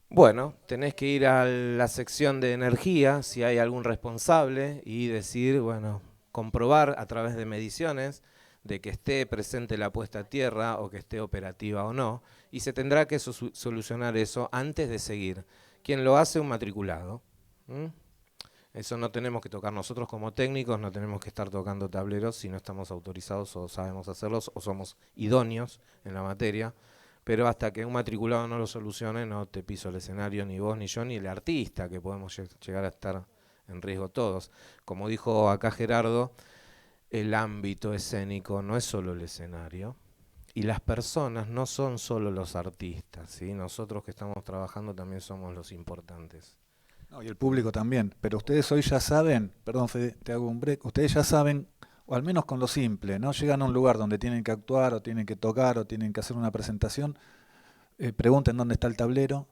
Bueno, tenés que ir a la sección de energía, si hay algún responsable, y decir, bueno, comprobar a través de mediciones de que esté presente la puesta a tierra o que esté operativa o no, y se tendrá que solucionar eso antes de seguir. Quien lo hace, un matriculado. Eso no tenemos que tocar nosotros como técnicos, no tenemos que estar tocando tableros si no estamos autorizados o sabemos hacerlos o somos idóneos en la materia. Pero hasta que un matriculado no lo solucione, no te piso el escenario, ni vos, ni yo, ni el artista, que podemos llegar a estar en riesgo todos. Como dijo acá Gerardo, el ámbito escénico no es solo el escenario, y las personas no son solo los artistas, ¿sí? Nosotros que estamos trabajando también somos los importantes. No, y el público también, pero ustedes hoy ya saben, perdón Fede, te hago un break, ustedes ya saben, o al menos con lo simple, ¿no? Llegan a un lugar donde tienen que actuar o tienen que tocar o tienen que hacer una presentación, pregunten dónde está el tablero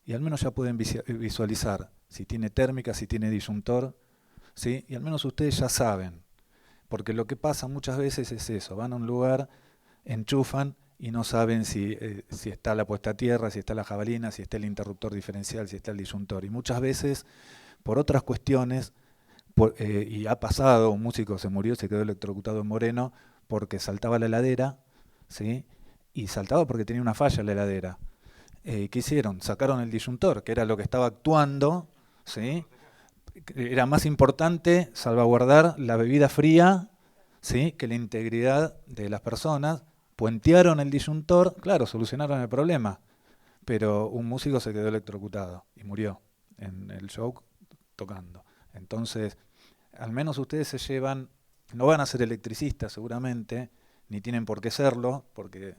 y al menos ya pueden visualizar si tiene térmica, si tiene disyuntor, ¿sí? Y al menos ustedes ya saben, porque lo que pasa muchas veces es eso, van a un lugar, enchufan y no saben si está la puesta a tierra, si está la jabalina, si está el interruptor diferencial, si está el disyuntor. Y muchas veces, por otras cuestiones, y ha pasado, un músico se murió, se quedó electrocutado en Moreno porque saltaba la heladera, ¿sí? Y saltaba porque tenía una falla en la heladera. ¿Qué hicieron? Sacaron el disyuntor, que era lo que estaba actuando, ¿sí? Era más importante salvaguardar la bebida fría, ¿sí? Que la integridad de las personas. Puentearon el disyuntor, claro, solucionaron el problema, pero un músico se quedó electrocutado y murió en el show tocando. Entonces, al menos ustedes se llevan, no van a ser electricistas seguramente, ni tienen por qué serlo, porque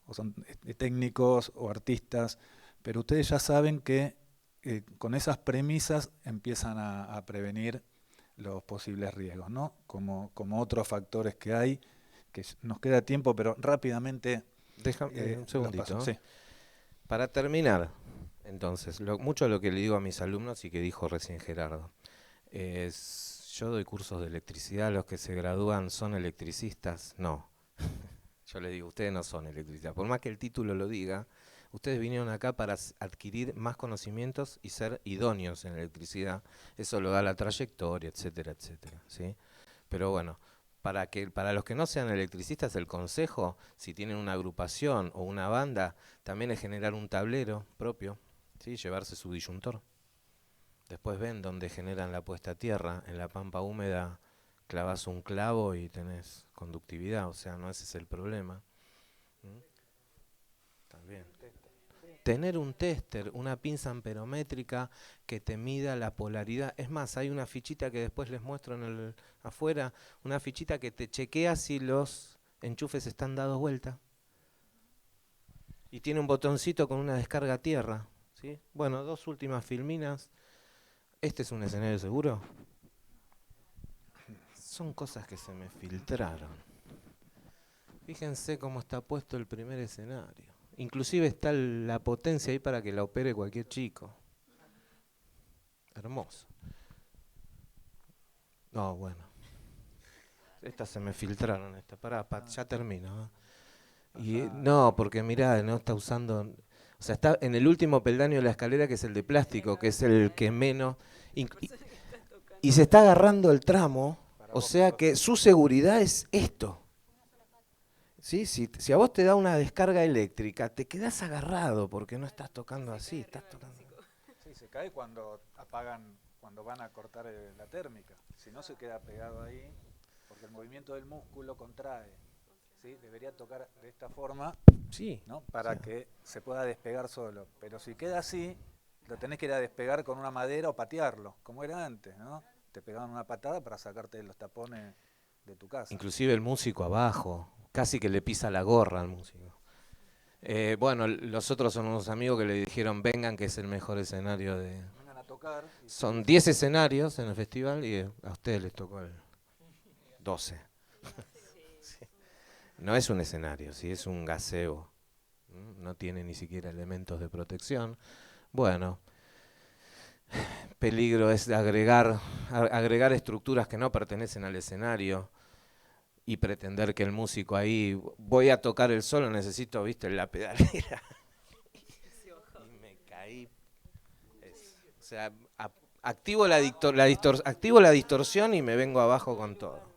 o son técnicos o artistas, pero ustedes ya saben que con esas premisas empiezan a prevenir los posibles riesgos, ¿no? Como otros factores que hay, que nos queda tiempo, pero rápidamente... Déjame un segundito. Paso, sí. Para terminar, entonces, mucho de lo que le digo a mis alumnos y que dijo recién Gerardo, yo doy cursos de electricidad, los que se gradúan son electricistas, no. Yo les digo, ustedes no son electricistas, por más que el título lo diga, ustedes vinieron acá para adquirir más conocimientos y ser idóneos en electricidad, eso lo da la trayectoria, etcétera, etcétera, ¿sí? Pero bueno, para los que no sean electricistas, el consejo, si tienen una agrupación o una banda, también es generar un tablero propio, ¿sí? Llevarse su disyuntor. Después ven dónde generan la puesta a tierra, en la pampa húmeda, clavas un clavo y tenés conductividad, o sea, no ese es el problema. ¿Mm? Está bien. Tener un tester, una pinza amperométrica que te mida la polaridad. Es más, hay una fichita que después les muestro afuera, una fichita que te chequea si los enchufes están dados vuelta. Y tiene un botoncito con una descarga a tierra, ¿sí? Bueno, 2 últimas filminas. ¿Este es un escenario seguro? Son cosas que se me filtraron. Fíjense cómo está puesto el primer escenario. Inclusive está la potencia ahí para que la opere cualquier chico. Hermoso. No, bueno. Estas se me filtraron. Pará, ya termino. No, porque mirá, no está usando... O sea, está en el último peldaño de la escalera, que es el de plástico, que es el que menos... Y se está agarrando el tramo, o sea que su seguridad es esto. ¿Sí? Si a vos te da una descarga eléctrica, te quedás agarrado porque no estás tocando así, estás tocando. Sí, se cae cuando apagan, cuando van a cortar la térmica. Si no, se queda pegado ahí, porque el movimiento del músculo contrae. ¿Sí? Debería tocar de esta forma, Sí, ¿no? Para que se pueda despegar solo. Pero si queda así, lo tenés que ir a despegar con una madera o patearlo, como era antes, ¿no? Te pegaban una patada para sacarte los tapones de tu casa. inclusive el músico abajo, casi que le pisa la gorra al músico. Bueno, los otros son unos amigos que le dijeron vengan, que es el mejor escenario de... Vengan a tocar. Son 10 escenarios en el festival y a ustedes les tocó el 12. Sí. No es un escenario, sí, es un gazebo. No tiene ni siquiera elementos de protección. Bueno, peligro es agregar estructuras que no pertenecen al escenario y pretender que el músico ahí, voy a tocar el solo, necesito, viste, la pedalera. Y me caí. O sea, activo la distorsión y me vengo abajo con todo.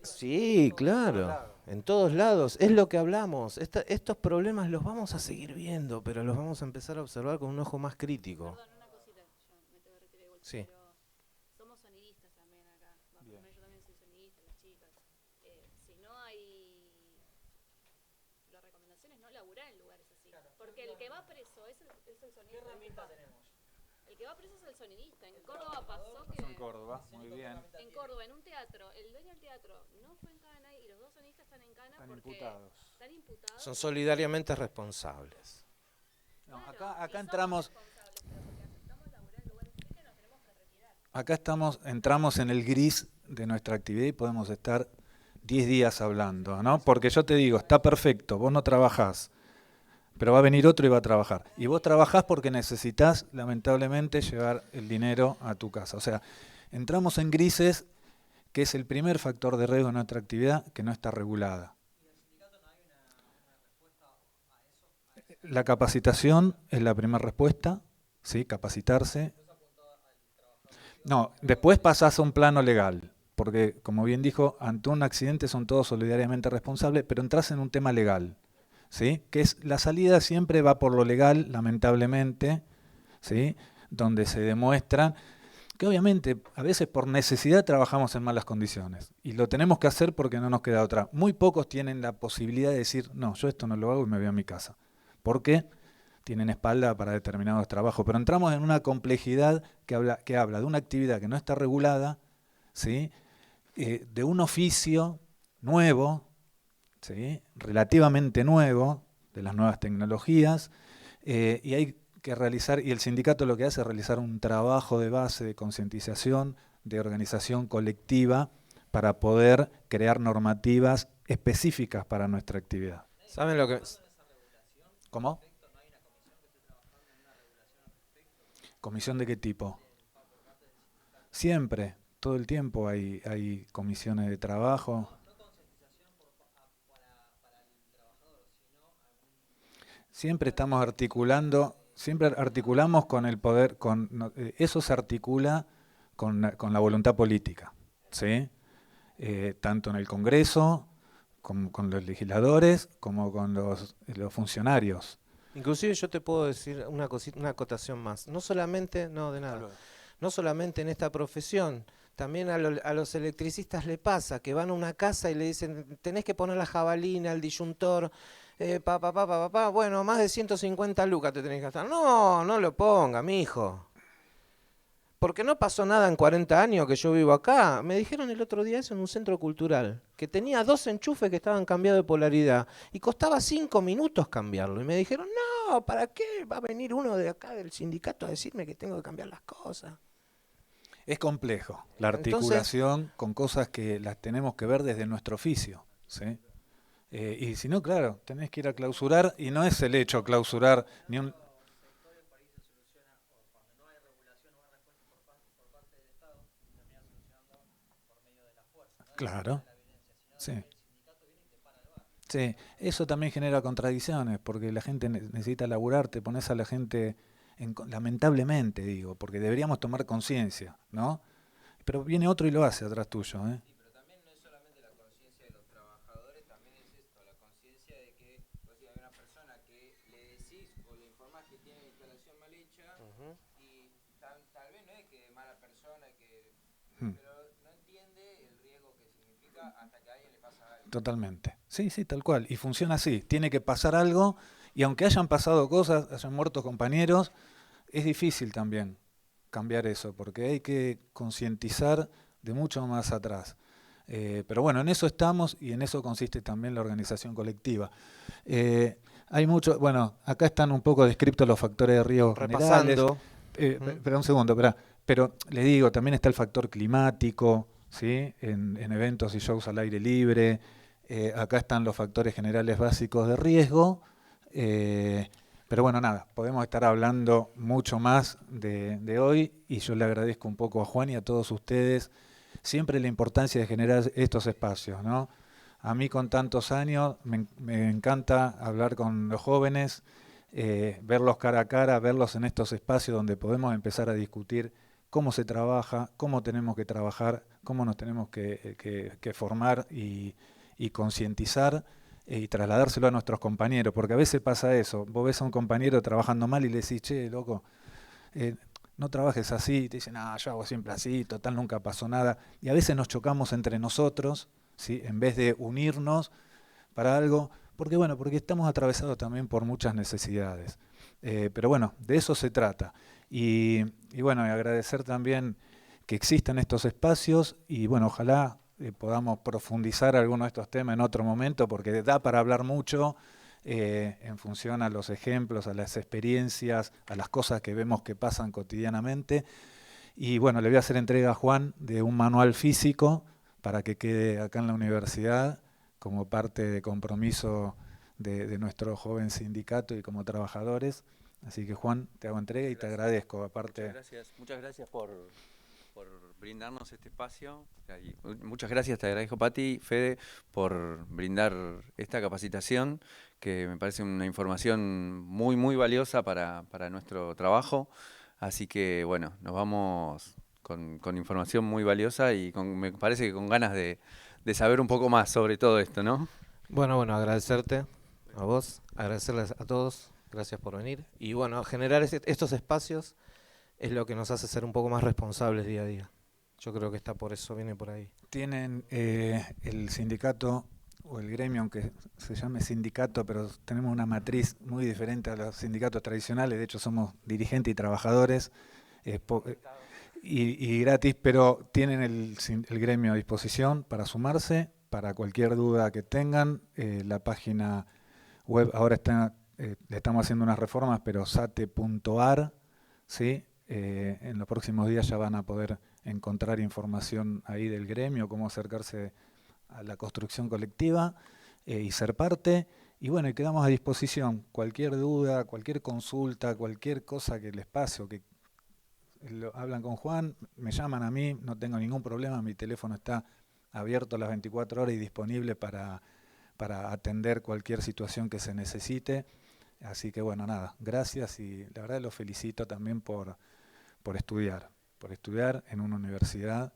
Sí, claro, en todos lados, es lo que hablamos. Estos problemas los vamos a seguir viendo, pero los vamos a empezar a observar con un ojo más crítico. Perdón, una cosita, yo me tengo que retirar de golpe, Sí. pero somos sonidistas también acá. Yo también soy sonidista, las chicas. Si no hay... La recomendación es no laburar en lugares así. Porque el que va preso es el sonidista. ¿Qué herramienta tenemos? El que va preso es el sonidista. En Córdoba pasó que... En Córdoba, muy bien. En Córdoba, en un teatro, el dueño del teatro no fue en cana y los 2 sonistas están en cana Están porque imputados. están imputados. Son solidariamente responsables. No, Claro, acá y entramos, somos responsables, pero porque aceptamos laburar en lugares así que nos tenemos que retirar. acá entramos en el gris de nuestra actividad y podemos estar 10 días hablando, ¿no? Porque yo te digo, está perfecto, vos no trabajás, pero va a venir otro y va a trabajar. Y vos trabajás porque necesitas, lamentablemente, llevar el dinero a tu casa. O sea, entramos en grises, que es el primer factor de riesgo de nuestra actividad, que no está regulada. La capacitación es la primera respuesta, ¿sí? Capacitarse. No, después pasás a un plano legal, porque, como bien dijo, ante un accidente son todos solidariamente responsables, pero entras en un tema legal. ¿Sí? Que es la salida siempre va por lo legal, lamentablemente, ¿sí? Donde se demuestra que obviamente a veces por necesidad trabajamos en malas condiciones y lo tenemos que hacer porque no nos queda otra. Muy pocos tienen la posibilidad de decir, no, yo esto no lo hago y me voy a mi casa. ¿Por qué? Tienen espalda para determinados trabajos, pero entramos en una complejidad que habla de una actividad que no está regulada, ¿sí? De un oficio nuevo, ¿sí? Relativamente nuevo, de las nuevas tecnologías, y hay que realizar, y el sindicato lo que hace es realizar un trabajo de base, de concientización, de organización colectiva, para poder crear normativas específicas para nuestra actividad. ¿Saben lo que...? ¿Cómo? ¿Comisión de qué tipo? Siempre, todo el tiempo hay comisiones de trabajo. Siempre estamos siempre articulamos con el poder, eso se articula con la voluntad política, ¿sí? Tanto en el Congreso, como con los legisladores, como con los funcionarios. Inclusive yo te puedo decir una acotación más. No solamente, no de nada, no solamente en esta profesión, También a los electricistas le pasa que van a una casa y le dicen, tenés que poner la jabalina, el disyuntor, bueno, más de 150 lucas te tenés que gastar. No, no lo ponga, mijo. Porque no pasó nada en 40 años que yo vivo acá. Me dijeron el otro día eso en un centro cultural, que tenía 2 enchufes que estaban cambiados de polaridad y costaba 5 minutos cambiarlo. Y me dijeron, no, ¿para qué va a venir uno de acá del sindicato a decirme que tengo que cambiar las cosas? Es complejo la articulación con cosas que las tenemos que ver desde nuestro oficio, ¿sí? Y si no, claro, tenés que ir a clausurar y no es el hecho clausurar ni un... Claro, sí. Sí, eso también genera contradicciones, porque la gente necesita laburar, te pones a la gente, lamentablemente digo, porque deberíamos tomar conciencia, ¿no? Pero viene otro y lo hace atrás tuyo, ¿eh? Sí, pero también no es solamente la conciencia de los trabajadores, también es esto, la conciencia de que pues, hay una persona que le decís o le informás que tiene la instalación mal hecha y tal vez no es que mala persona, pero no entiende el riesgo que significa hasta que a alguien le pasa algo. Totalmente. Sí, sí, tal cual. Y funciona así. Tiene que pasar algo y aunque hayan pasado cosas, hayan muerto compañeros, es difícil también cambiar eso porque hay que concientizar de mucho más atrás. Pero bueno, en eso estamos y en eso consiste también la organización colectiva. Hay mucho, bueno, acá están un poco descritos los factores de riesgo generales. Espera un segundo, pero les digo, también está el factor climático, ¿sí? En eventos y shows al aire libre. Acá están los factores generales básicos de riesgo. Pero bueno, nada, podemos estar hablando mucho más de hoy y yo le agradezco un poco a Juan y a todos ustedes siempre la importancia de generar estos espacios, ¿no? A mí con tantos años me encanta hablar con los jóvenes, verlos cara a cara, verlos en estos espacios donde podemos empezar a discutir cómo se trabaja, cómo tenemos que trabajar, cómo nos tenemos que formar y concientizar y trasladárselo a nuestros compañeros, porque a veces pasa eso, vos ves a un compañero trabajando mal y le decís, che, loco, no trabajes así, y te dicen, yo hago siempre así, total nunca pasó nada, y a veces nos chocamos entre nosotros, ¿sí? En vez de unirnos para algo, porque estamos atravesados también por muchas necesidades, pero bueno, de eso se trata, y bueno, y agradecer también que existan estos espacios, y bueno, ojalá podamos profundizar algunos de estos temas en otro momento, porque da para hablar mucho en función a los ejemplos, a las experiencias, a las cosas que vemos que pasan cotidianamente. Y bueno, le voy a hacer entrega a Juan de un manual físico para que quede acá en la universidad como parte de compromiso de nuestro joven sindicato y como trabajadores. Así que Juan, te hago entrega y te agradezco. Aparte, muchas gracias por brindarnos este espacio. Muchas gracias, te agradezco Pati, Fede, por brindar esta capacitación, que me parece una información muy, muy valiosa para nuestro trabajo. Así que bueno, nos vamos con información muy valiosa y me parece que con ganas de saber un poco más sobre todo esto, ¿no? Bueno, agradecerte a vos, agradecerles a todos, gracias por venir. Y bueno, generar estos espacios es lo que nos hace ser un poco más responsables día a día. Yo creo que viene por ahí. Tienen el sindicato o el gremio, aunque se llame sindicato, pero tenemos una matriz muy diferente a los sindicatos tradicionales, de hecho somos dirigentes y trabajadores y gratis, pero tienen el gremio a disposición para sumarse, para cualquier duda que tengan. La página web ahora le estamos haciendo unas reformas, pero sate.ar, ¿sí? En los próximos días ya van a poder encontrar información ahí del gremio, cómo acercarse a la construcción colectiva y ser parte. Y bueno, y quedamos a disposición. Cualquier duda, cualquier consulta, cualquier cosa que les pase o que hablan con Juan, me llaman a mí, no tengo ningún problema, mi teléfono está abierto las 24 horas y disponible para atender cualquier situación que se necesite. Así que bueno, nada, gracias y la verdad los felicito también por estudiar en una universidad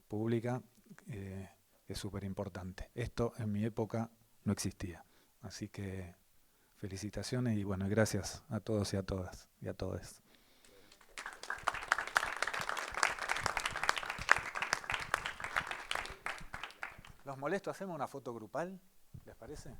pública, es súper importante. Esto en mi época no existía. Así que felicitaciones y bueno, gracias a todos y a todas y a todos. los molesto, hacemos una foto grupal, ¿les parece?